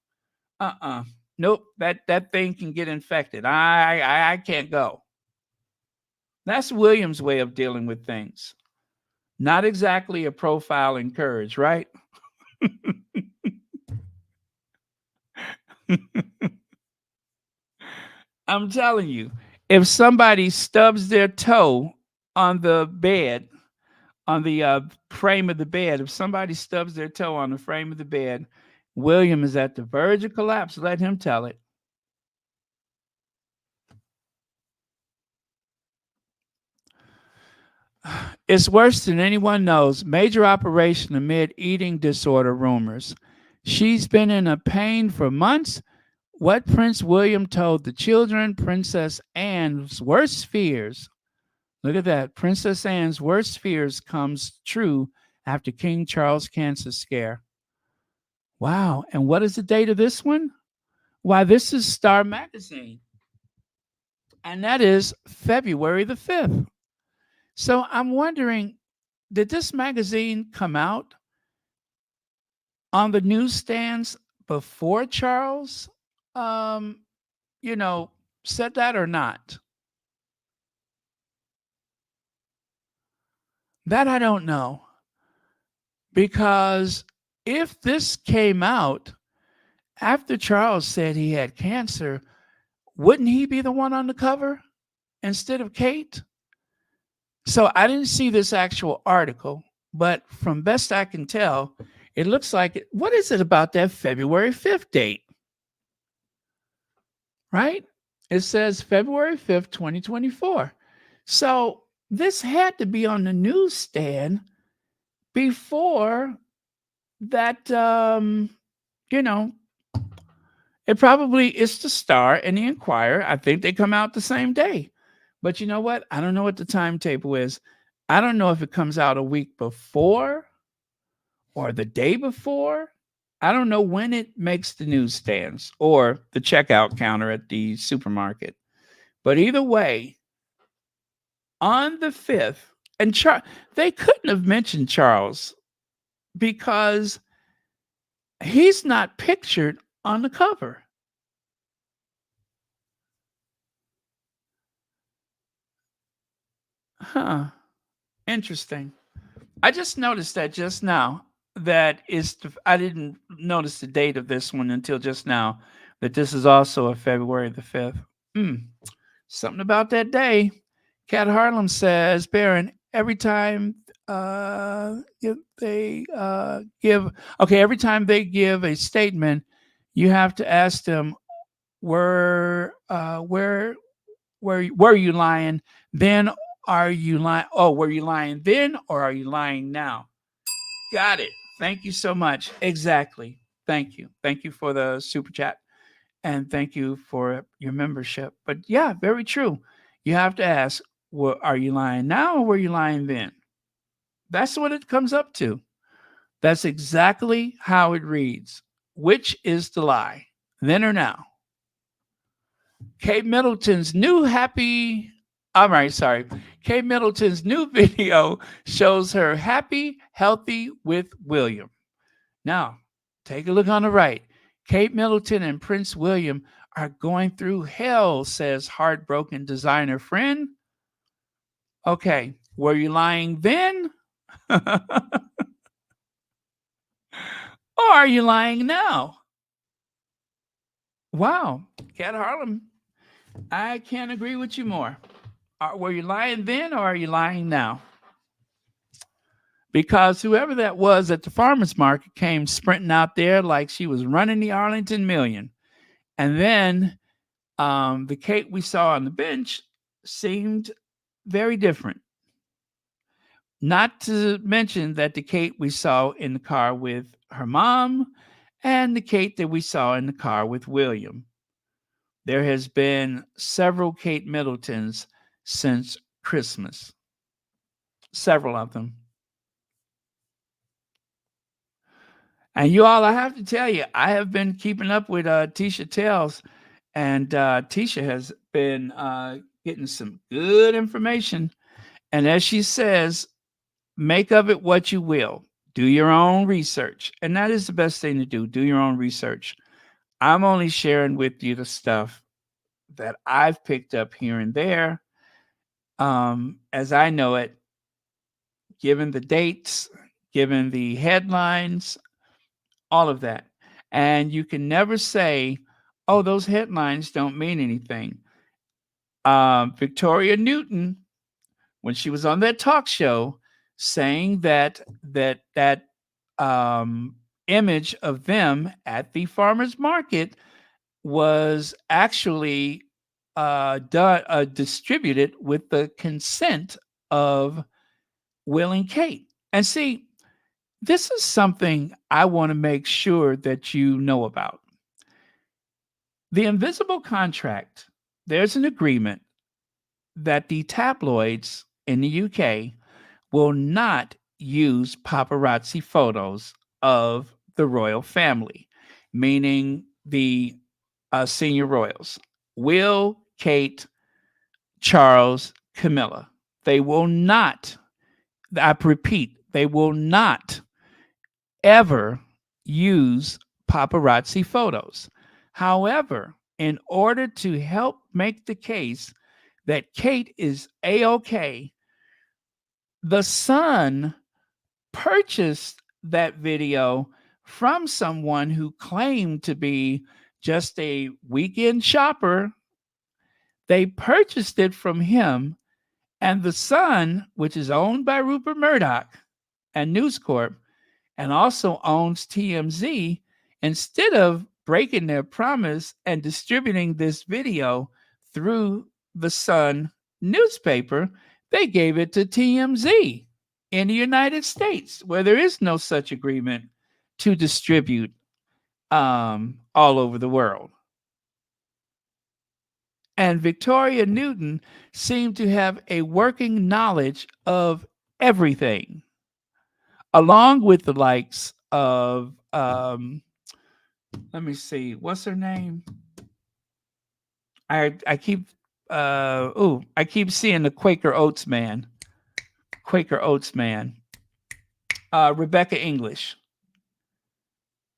Nope. That thing can get infected. I can't go. That's William's way of dealing with things. Not exactly a profile in courage, right? I'm telling you, if somebody stubs their toe on the bed, on the frame of the bed, if somebody stubs their toe on the frame of the bed, William is at the verge of collapse. Let him tell it. It's worse than anyone knows. Major operation amid eating disorder rumors. She's been in a pain for months. What Prince William told the children, Princess Anne's worst fears. Look at that. Princess Anne's worst fears comes true after King Charles cancer scare. Wow. And what is the date of this one? Why, this is Star Magazine. And that is February the 5th. So I'm wondering, did this magazine come out on the newsstands before Charles, said that or not? That I don't know. Because if this came out after Charles said he had cancer, wouldn't he be the one on the cover instead of Kate? So I didn't see this actual article, but from best I can tell, it looks like it. What is it about that February 5th date? Right? It says February 5th, 2024. So this had to be on the newsstand before that, you know, it probably is the Star and the Inquirer. I think they come out the same day. But you know what? I don't know what the timetable is. I don't know if it comes out a week before or the day before. I don't know when it makes the newsstands or the checkout counter at the supermarket. But either way, on the 5th, and they couldn't have mentioned Charles because he's not pictured on the cover. Huh. Interesting. I just noticed that just now. I didn't notice the date of this one until just now. That this is also a February the 5th. Something about that day. Cat Harlem says, Baron, every time they every time they give a statement, you have to ask them, were you lying then? Are you lying? Oh, were you lying then or are you lying now? Got it. Thank you so much. Exactly. Thank you. Thank you for the super chat and thank you for your membership. But yeah, very true. You have to ask, well, are you lying now or were you lying then? That's what it comes up to. That's exactly how it reads. Which is the lie, then or now? Kate Middleton's new Kate Middleton's new video shows her happy, healthy with William. Now, take a look on the right. Kate Middleton and Prince William are going through hell, says heartbroken designer friend. Okay, were you lying then? Or are you lying now? Wow, Cat Harlem, I can't agree with you more. Were you lying then or are you lying now? Because whoever that was at the farmer's market came sprinting out there like she was running the Arlington Million. And then the Kate we saw on the bench seemed very different. Not to mention that the Kate we saw in the car with her mom and the Kate that we saw in the car with William. There has been several Kate Middletons since Christmas. Several of them. And you all, I have to tell you, I have been keeping up with Tisha Tells, and Tisha has been getting some good information. And as she says, make of it what you will. Do your own research. And that is the best thing to do. Do your own research. I'm only sharing with you the stuff that I've picked up here and there as I know it, given the dates, given the headlines, all of that. And you can never say, oh, those headlines don't mean anything. Victoria Newton, when she was on that talk show, saying that image of them at the farmer's market was actually distributed with the consent of Will and Kate. And see, this is something I want to make sure that you know about. The invisible contract, there's an agreement that the tabloids in the UK will not use paparazzi photos of the royal family, meaning the senior royals, Will, Kate, Charles, Camilla. They will not, I repeat, they will not ever use paparazzi photos. However, in order to help make the case that Kate is A-OK, the Sun purchased that video from someone who claimed to be just a weekend shopper. They purchased it from him, and the Sun, which is owned by Rupert Murdoch and News Corp, and also owns TMZ, instead of breaking their promise and distributing this video through the Sun newspaper, they gave it to TMZ in the United States, where there is no such agreement to distribute all over the world. And Victoria Newton seemed to have a working knowledge of everything, along with the likes of, let me see, what's her name? I keep seeing the Quaker Oats man, Rebecca English.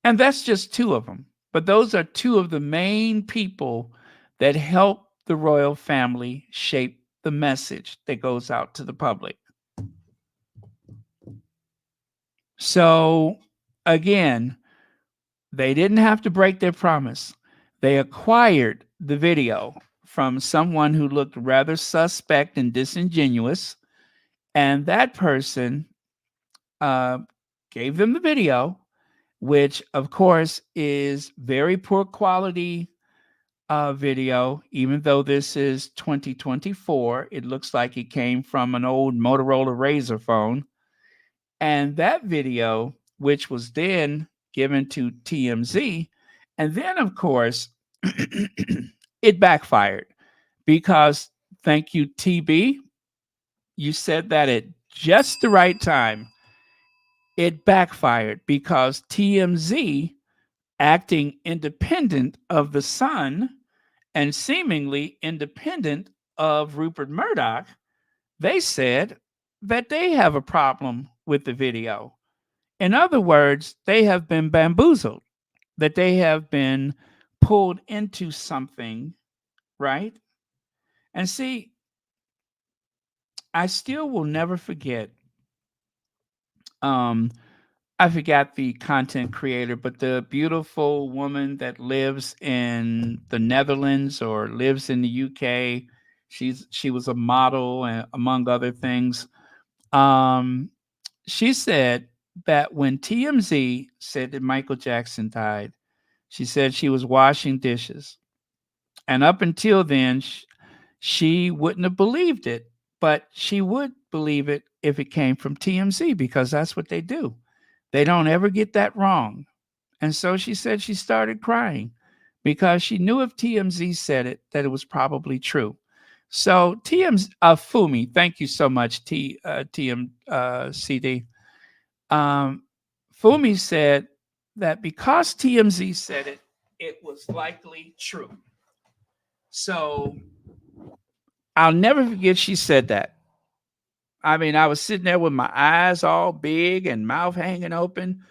And that's just two of them. But those are two of the main people that help the royal family shape the message that goes out to the public. So, again, they didn't have to break their promise. They acquired the video from someone who looked rather suspect and disingenuous, and that person gave them the video, which, of course, is very poor quality video. Even though this is 2024, it looks like it came from an old Motorola Razr phone. And that video, which was then given to TMZ, and then, of course, it backfired because, thank you, TB, you said that at just the right time. It backfired because TMZ, acting independent of the Sun and seemingly independent of Rupert Murdoch, they said that they have a problem with the video. In other words, they have been bamboozled, that they have been pulled into something, right? And see, I still will never forget. I forgot the content creator, but the beautiful woman that lives in the Netherlands or lives in the UK. She was a model, and among other things. She said that when TMZ said that Michael Jackson died, she said she was washing dishes. And up until then, she wouldn't have believed it, but she would believe it if it came from TMZ, because that's what they do. They don't ever get that wrong. And so she said she started crying because she knew if TMZ said it, that it was probably true. So Fumi, thank you so much, TMCD. Fumi said that because TMZ said it, it was likely true. So I'll never forget she said that. I mean, I was sitting there with my eyes all big and mouth hanging open,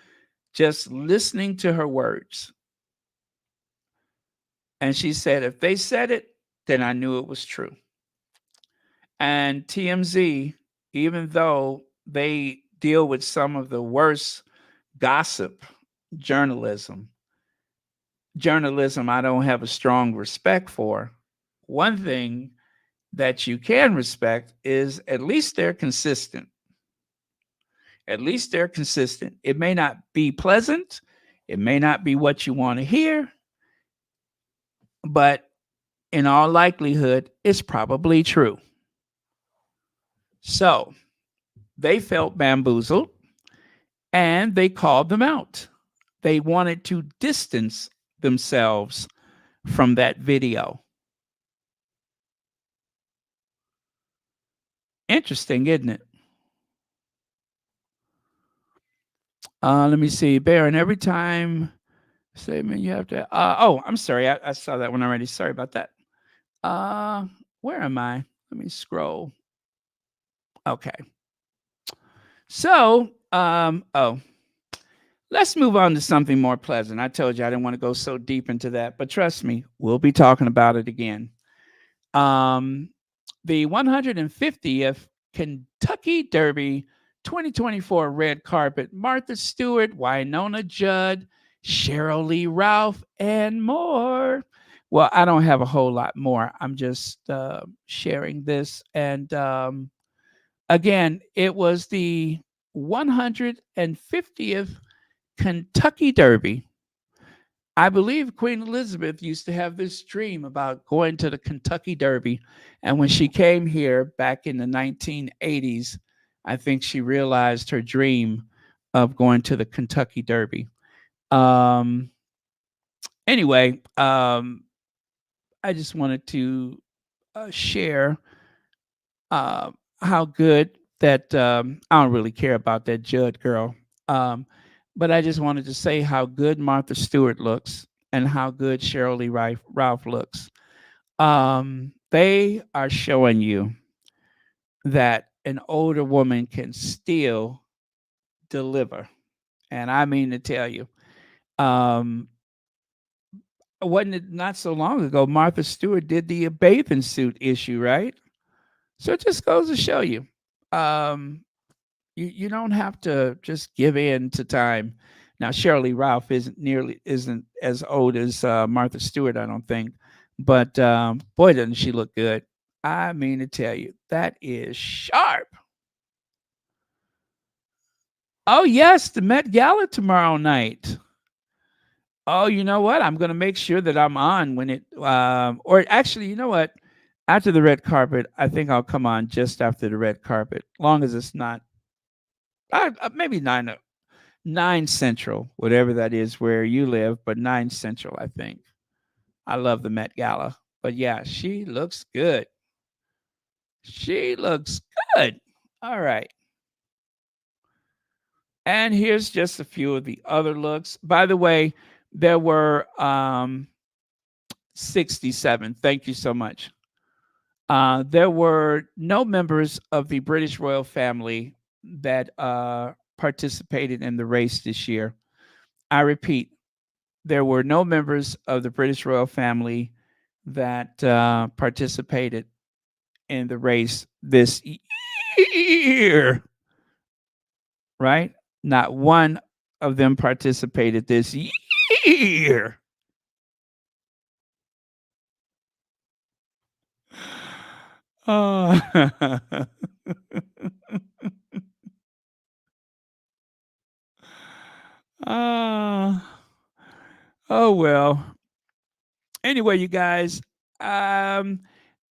just listening to her words. And she said, if they said it, then I knew it was true. And TMZ, even though they deal with some of the worst gossip journalism I don't have a strong respect for. One thing that you can respect is at least they're consistent. At least they're consistent. It may not be pleasant. It may not be what you want to hear. But in all likelihood, it's probably true. So they felt bamboozled and they called them out. They wanted to distance themselves from that video. Interesting, isn't it? Let me see. Baron, every time statement you have to. I'm sorry. I saw that one already. Sorry about that. Where am I? Let me scroll. Okay. So, let's move on to something more pleasant. I told you I didn't want to go so deep into that, but trust me, we'll be talking about it again. The 150th Kentucky Derby 2024 red carpet, Martha Stewart, Winona Judd, Cheryl Lee Ralph, and more. Well, I don't have a whole lot more. I'm just sharing this. And again, it was the 150th Kentucky Derby. I believe Queen Elizabeth used to have this dream about going to the Kentucky Derby. And when she came here back in the 1980s, I think she realized her dream of going to the Kentucky Derby. Um, anyway, I just wanted to share how good that I don't really care about that Judd girl. Um, but I just wanted to say how good Martha Stewart looks and how good Cheryl Lee Ralph looks. They are showing you that an older woman can still deliver. And I mean to tell you, um, wasn't it not so long ago, Martha Stewart did the bathing suit issue, right? So it just goes to show you, um, you don't have to just give in to time. Now, Shirley Ralph isn't as old as Martha Stewart, I don't think, but boy, doesn't she look good! I mean to tell you, that is sharp. Oh yes, the Met Gala tomorrow night. Oh, you know what? I'm going to make sure that I'm on when it, or actually, you know what? After the red carpet, I think I'll come on just after the red carpet, long as it's not maybe 9 central, whatever that is where you live, but 9 central, I think. I love the Met Gala, but yeah, she looks good. She looks good. All right. And here's just a few of the other looks. By the way, there were 67. Thank you so much. There were no members of the British royal family that participated in the race this year. I repeat, there were no members of the British royal family that participated in the race this year, right? Not one of them participated this year. Oh, uh, oh well. Anyway, you guys, um,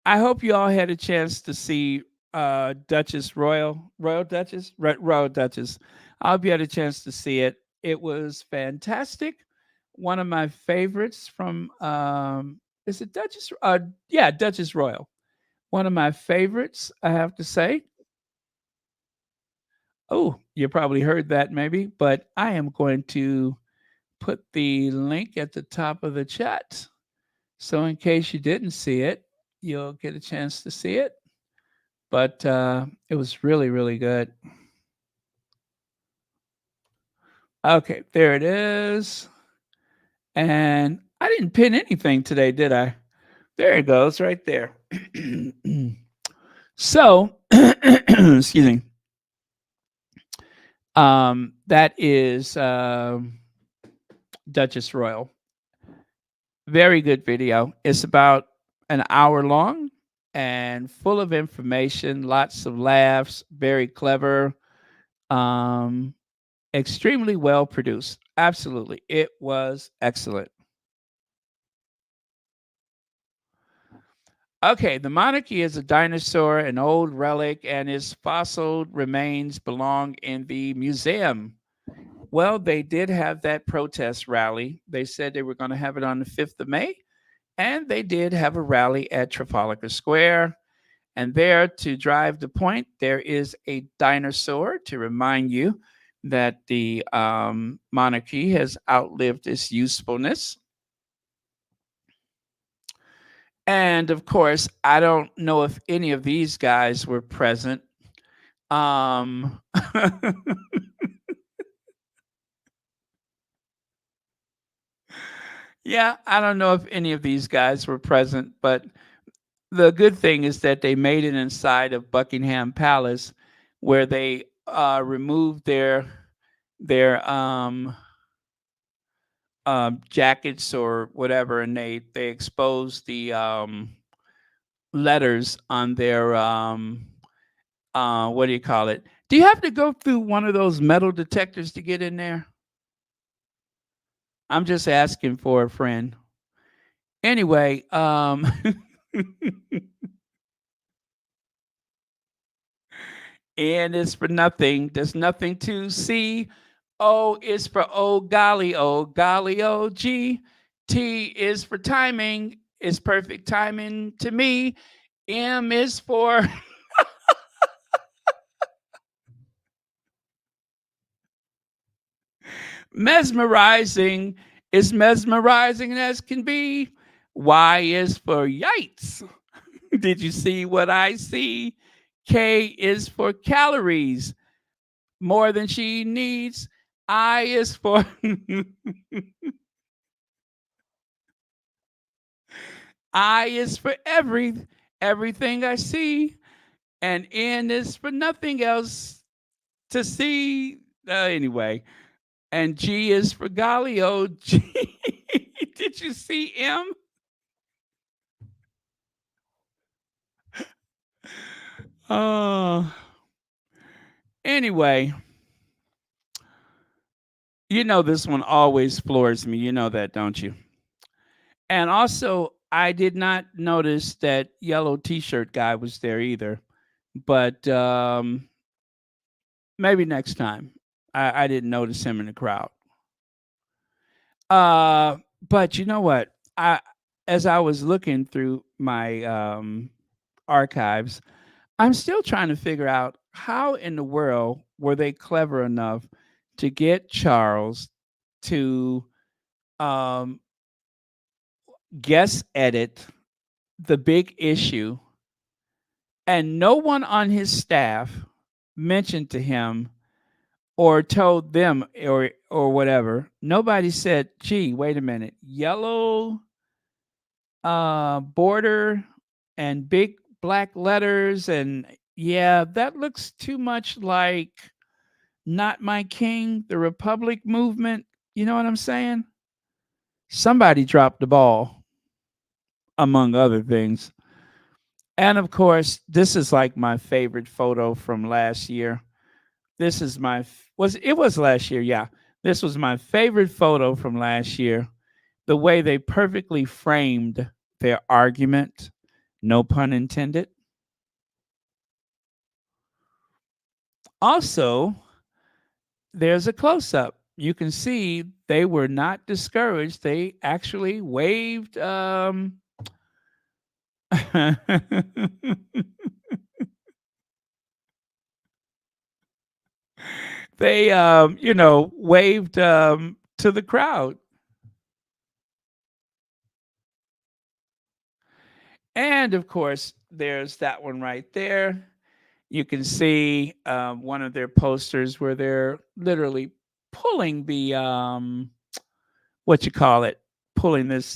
I hope you all had a chance to see Duchess Royal Duchess Royal Duchess. I hope you had a chance to see it. It was fantastic. One of my favorites from is it Duchess? Yeah, Duchess Royal. One of my favorites, I have to say. Oh, you probably heard that maybe, but I am going to put the link at the top of the chat. So in case you didn't see it, you'll get a chance to see it. But it was really, really good. Okay, there it is. And I didn't pin anything today, did I? There it goes, right there. So, excuse me. That is Duchess Royal. Very good video. It's about an hour long and full of information, lots of laughs, very clever, um, extremely well produced. Absolutely. It was excellent. Okay, the monarchy is a dinosaur, an old relic, and its fossil remains belong in the museum. Well, they did have that protest rally. They said they were going to have it on the 5th of May, and they did have a rally at Trafalgar Square. And there, to drive the point, there is a dinosaur to remind you that the monarchy has outlived its usefulness. And of course, I don't know if any of these guys were present. Yeah, I don't know if any of these guys were present, but the good thing is that they made it inside of Buckingham Palace, where they removed their jackets or whatever, and they exposed the letters on their what do you call it? Do you have to go through one of those metal detectors to get in there? I'm just asking for a friend. Anyway, N is for nothing. There's nothing to see. O is for oh golly, oh golly, oh gee. T is for timing. It's perfect timing to me. M is for mesmerizing. It's mesmerizing as can be. Y is for yikes. Did you see what I see? K is for calories, more than she needs. I is for I is for everything I see, and N is for nothing else to see. Anyway, and G is for golly, oh G. Did you see M? Oh, anyway, you know this one always floors me. You know that, don't you? And also, I did not notice that yellow T-shirt guy was there either. But maybe next time. I didn't notice him in the crowd. But you know what? As I was looking through my archives, I'm still trying to figure out how in the world were they clever enough to get Charles to um, guest edit the big issue, and no one on his staff mentioned to him or told them or whatever. Nobody said, "Gee, wait a minute, yellow border and big black letters, and yeah, that looks too much like Not My King, the Republic movement." You know what I'm saying? Somebody dropped the ball, among other things. And of course, this is like my favorite photo from last year. This is my was it was last year, yeah. This was my favorite photo from last year. The way they perfectly framed their argument, no pun intended. Also, there's a close up. You can see they were not discouraged. They actually waved they waved to the crowd. And of course, there's that one right there. You can see one of their posters where they're literally pulling the what you call it, pulling this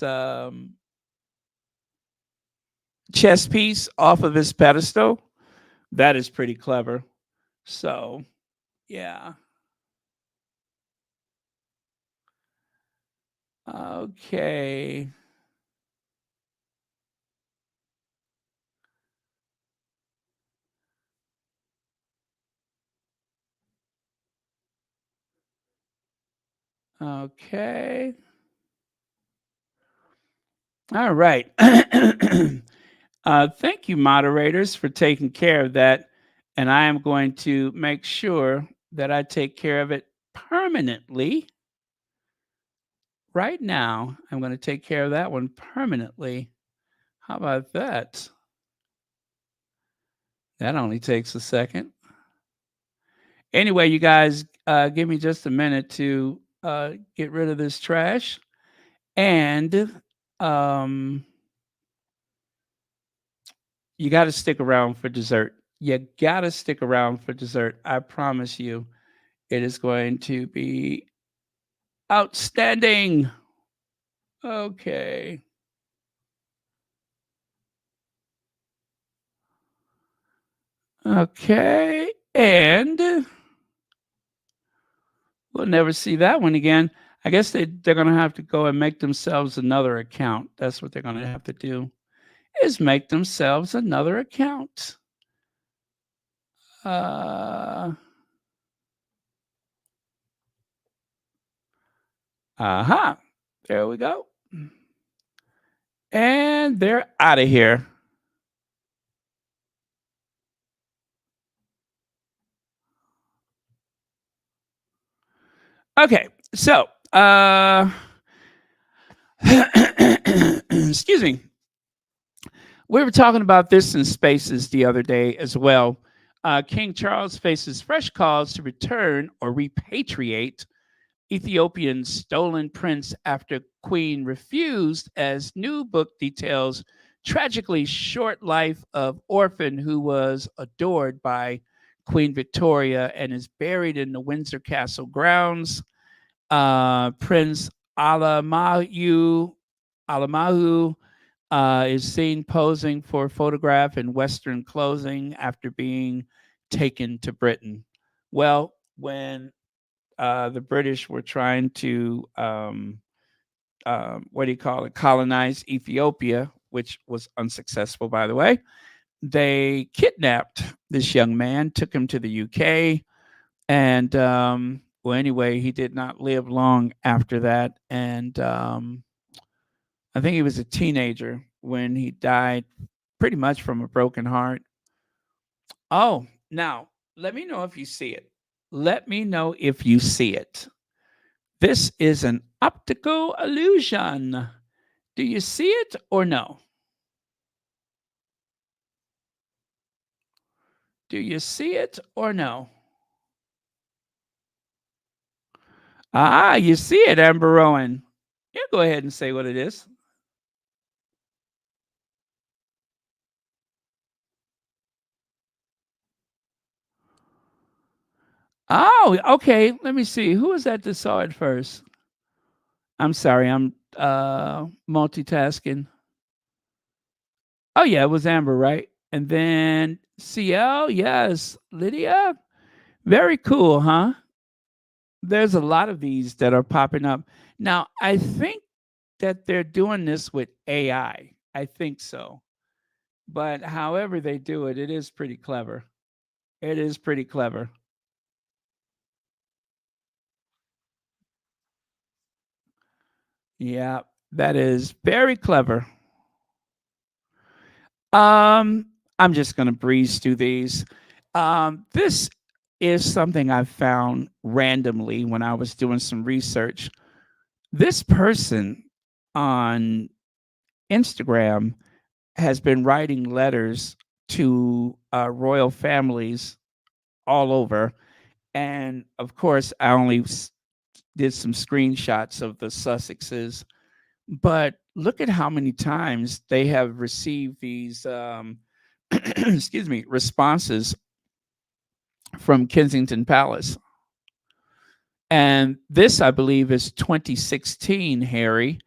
chess piece off of this pedestal. That is pretty clever. So, yeah. Okay. Okay. All right. Thank you, moderators, for taking care of that. And I am going to make sure that I take care of it permanently. Right now, I'm going to take care of that one permanently. How about that? That only takes a second. Anyway, you guys, give me just a minute to get rid of this trash. And you got to stick around for dessert. You got to stick around for dessert. I promise you, it is going to be outstanding. Okay. Okay. And We'll never see that one again. I guess they're going to have to go and make themselves another account. That's what they're going to have to do, is make themselves another account. Aha. There we go. And they're out of here. Okay. So, excuse me. We were talking about this in Spaces the other day as well. King Charles faces fresh calls to return or repatriate Ethiopian stolen prince after Queen refused, as new book details tragically short life of orphan who was adored by Queen Victoria and is buried in the Windsor Castle grounds. Prince Alamahu is seen posing for a photograph in Western clothing after being taken to Britain. Well, when the British were trying to, what do you call it, colonize Ethiopia, which was unsuccessful, by the way, they kidnapped this young man, took him to the UK, and well, anyway, he did not live long after that, and I think he was a teenager when he died, pretty much from a broken heart. Oh, now let me know if you see it. Let me know if you see it. This is an optical illusion. Do you see it or no? Do you see it or no? Ah, you see it, Amber Rowan. Yeah, go ahead and say what it is. Oh, okay. Let me see. Who was that that saw it first? I'm sorry, I'm multitasking. Oh yeah, it was Amber, right? And then CL, yes, Lydia. Very cool, huh? There's a lot of these that are popping up. Now, I think that they're doing this with AI. I think so. But however they do it, it is pretty clever. It is pretty clever. Yeah, that is very clever. I'm just going to breeze through these. This is something I found randomly when I was doing some research. This person on Instagram has been writing letters to royal families all over. And of course, I only did some screenshots of the Sussexes, but look at how many times they have received these excuse me, responses from Kensington Palace. And this, I believe, is 2016, Harry.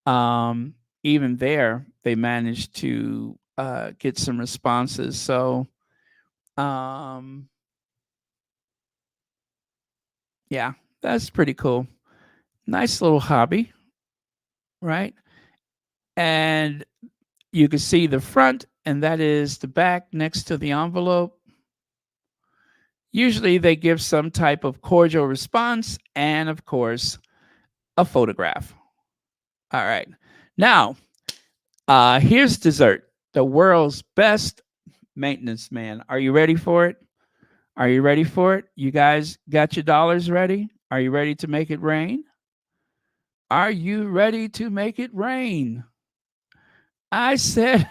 Even there, they managed to get some responses. So, yeah, that's pretty cool. Nice little hobby, right? And you can see the front, and that is the back next to the envelope. Usually they give some type of cordial response and, of course, a photograph. All right. Now, here's dessert, the world's best maintenance man. Are you ready for it? Are you ready for it? You guys got your dollars ready? Are you ready to make it rain? Are you ready to make it rain? I said,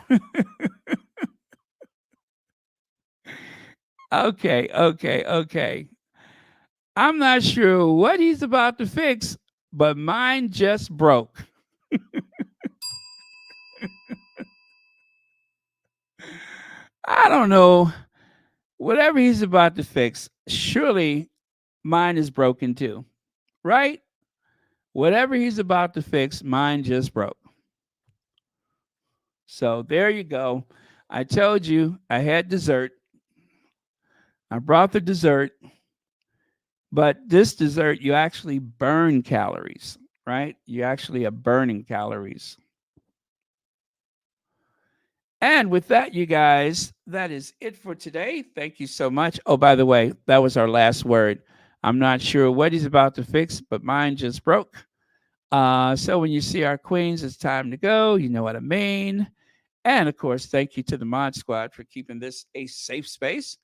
okay. I'm not sure what he's about to fix, but mine just broke. I don't know. Whatever he's about to fix, surely mine is broken too, right? Whatever he's about to fix, mine just broke. So there you go. I told you I had dessert. I brought the dessert. But this dessert, you actually burn calories, right? You actually are burning calories. And with that, you guys, that is it for today. Thank you so much. Oh, by the way, that was our last word. I'm not sure what he's about to fix, but mine just broke. So when you see our queens, it's time to go. You know what I mean. And of course, thank you to the Mod Squad for keeping this a safe space.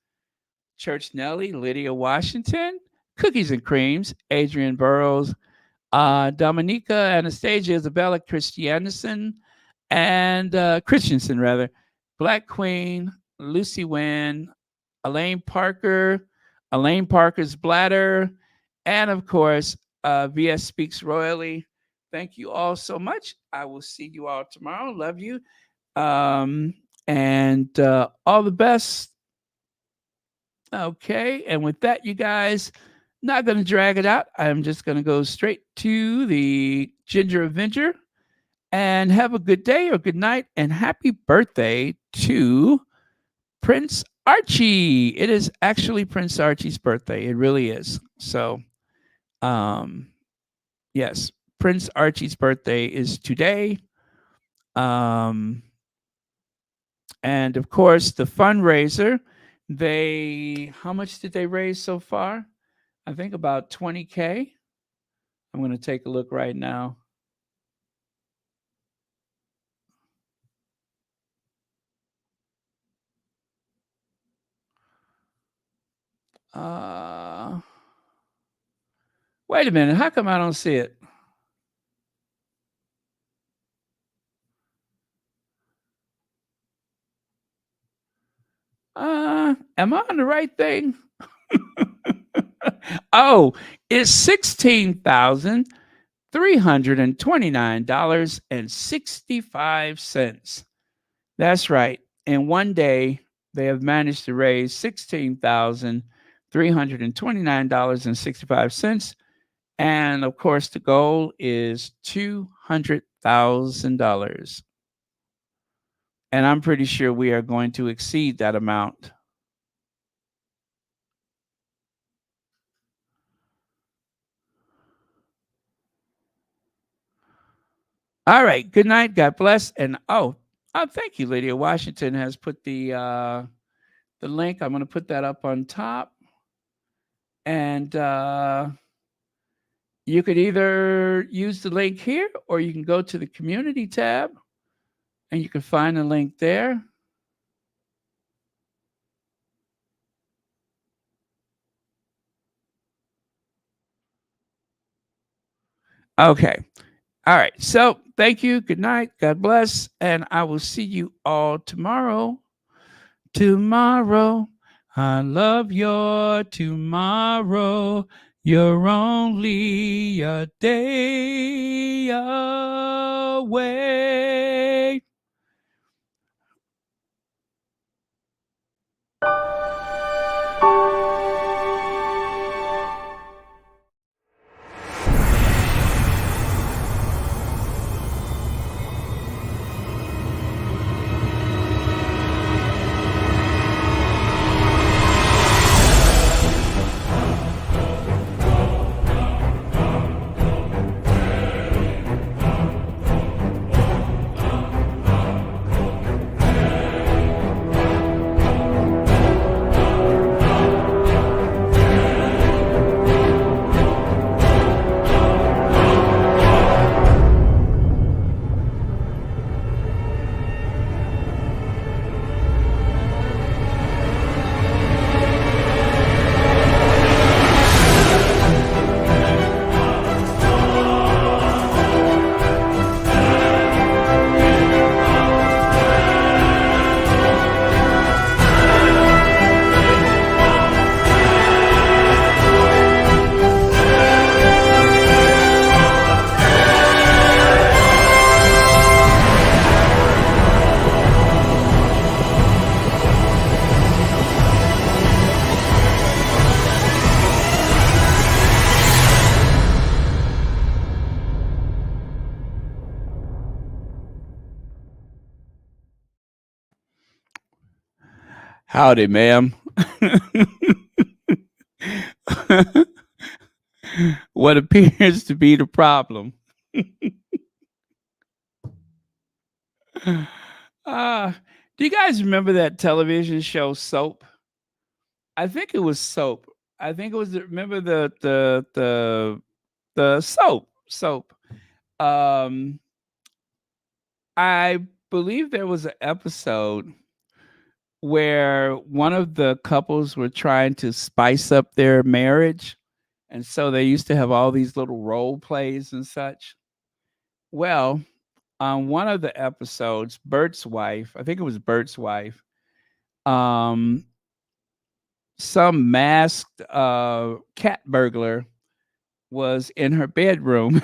Church Nelly, Lydia Washington, Cookies and Creams, Adrian Burrows, Dominica, Anastasia, Isabella Christiansen, and Christensen, rather, Black Queen, Lucy Wynn, Elaine Parker, Elaine Parker's Bladder, and of course, VS Speaks Royally. Thank you all so much. I will see you all tomorrow. Love you. And all the best. Okay. And with that, you guys, not going to drag it out. I'm just going to go straight to the Ginger Avenger and have a good day or good night and happy birthday to Prince Archie. It is actually Prince Archie's birthday. It really is. So, yes, Prince Archie's birthday is today. And of course, the fundraiser, how much did they raise so far? I think about 20K. I'm going to take a look right now. Wait a minute. How come I don't see it? Am I on the right thing? Oh, it's $16,329.65. That's right. In one day, they have managed to raise $16,329.65. And of course, the goal is $200,000. And I'm pretty sure we are going to exceed that amount. All right. Good night. God bless. And thank you, Lydia Washington has put the link. I'm going to put that up on top. And you could either use the link here or you can go to the community tab and you can find the link there. Okay. All right. So thank you. Good night. God bless. And I will see you all tomorrow. Tomorrow. I love your tomorrow. You're only a day away. Howdy, ma'am. what appears to be the problem. Do you guys remember that television show Soap? I think it was Soap. I think it was remember the soap. Um, I believe there was an episode where one of the couples were trying to spice up their marriage, and so they used to have all these little role plays and such. Well, on one of the episodes, Bert's wife, I think it was Bert's wife, um, some masked cat burglar was in her bedroom.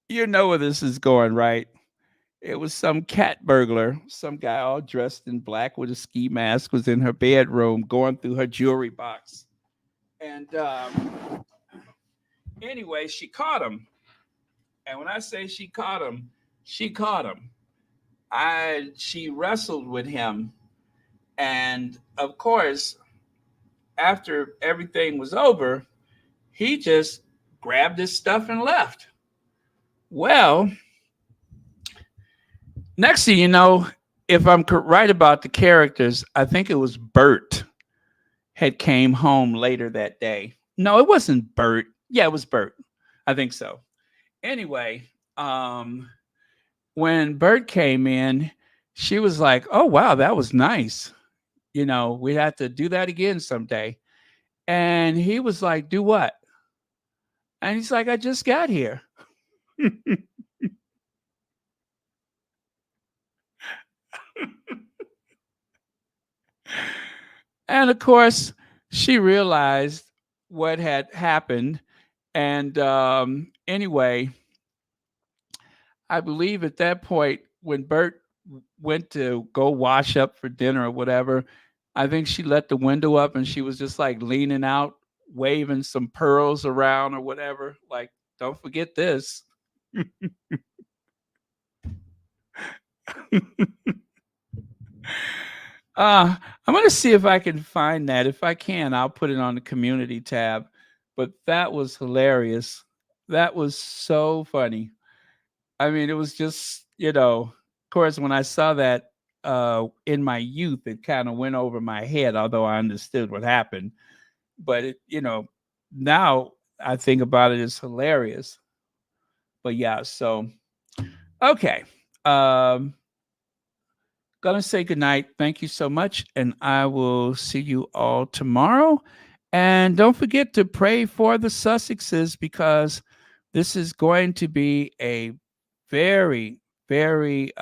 You know where this is going, right? It was some cat burglar, some guy all dressed in black with a ski mask was in her bedroom going through her jewelry box. And anyway, she caught him. And when I say she caught him, she caught him. She wrestled with him. And of course, after everything was over, he just grabbed his stuff and left. Well, next thing you know, if I'm right about the characters, I think it was Bert had came home later that day. No, it wasn't Bert. Yeah, it was Bert. I think so. Anyway, when Bert came in, she was like, "Oh wow, that was nice. You know, we have to do that again someday." And he was like, "Do what?" And he's like, "I just got here." And of course, she realized what had happened. And anyway, I believe at that point, when Bert went to go wash up for dinner or whatever, I think she let the window up and she was just like leaning out, waving some pearls around or whatever. Like, don't forget this. I'm going to see if I can find that. If I can, I'll put it on the community tab. But that was hilarious. That was so funny. I mean, it was just, of course, when I saw that in my youth, it kind of went over my head, although I understood what happened. But now I think about it as hilarious. But yeah, so okay. Gonna say goodnight. Thank you so much, and I will see you all tomorrow. And don't forget to pray for the Sussexes because this is going to be a very, very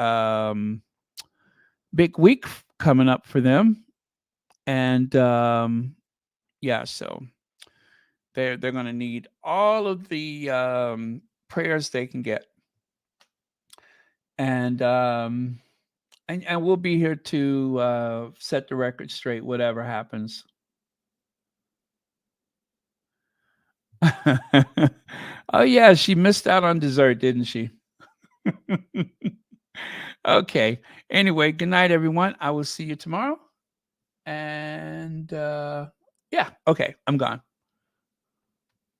big week coming up for them. And yeah, so they're going to need all of the prayers they can get. And and we'll be here to set the record straight, whatever happens. Oh yeah, she missed out on dessert, didn't she? Okay. Anyway, good night, everyone. I will see you tomorrow. And yeah, okay, I'm gone.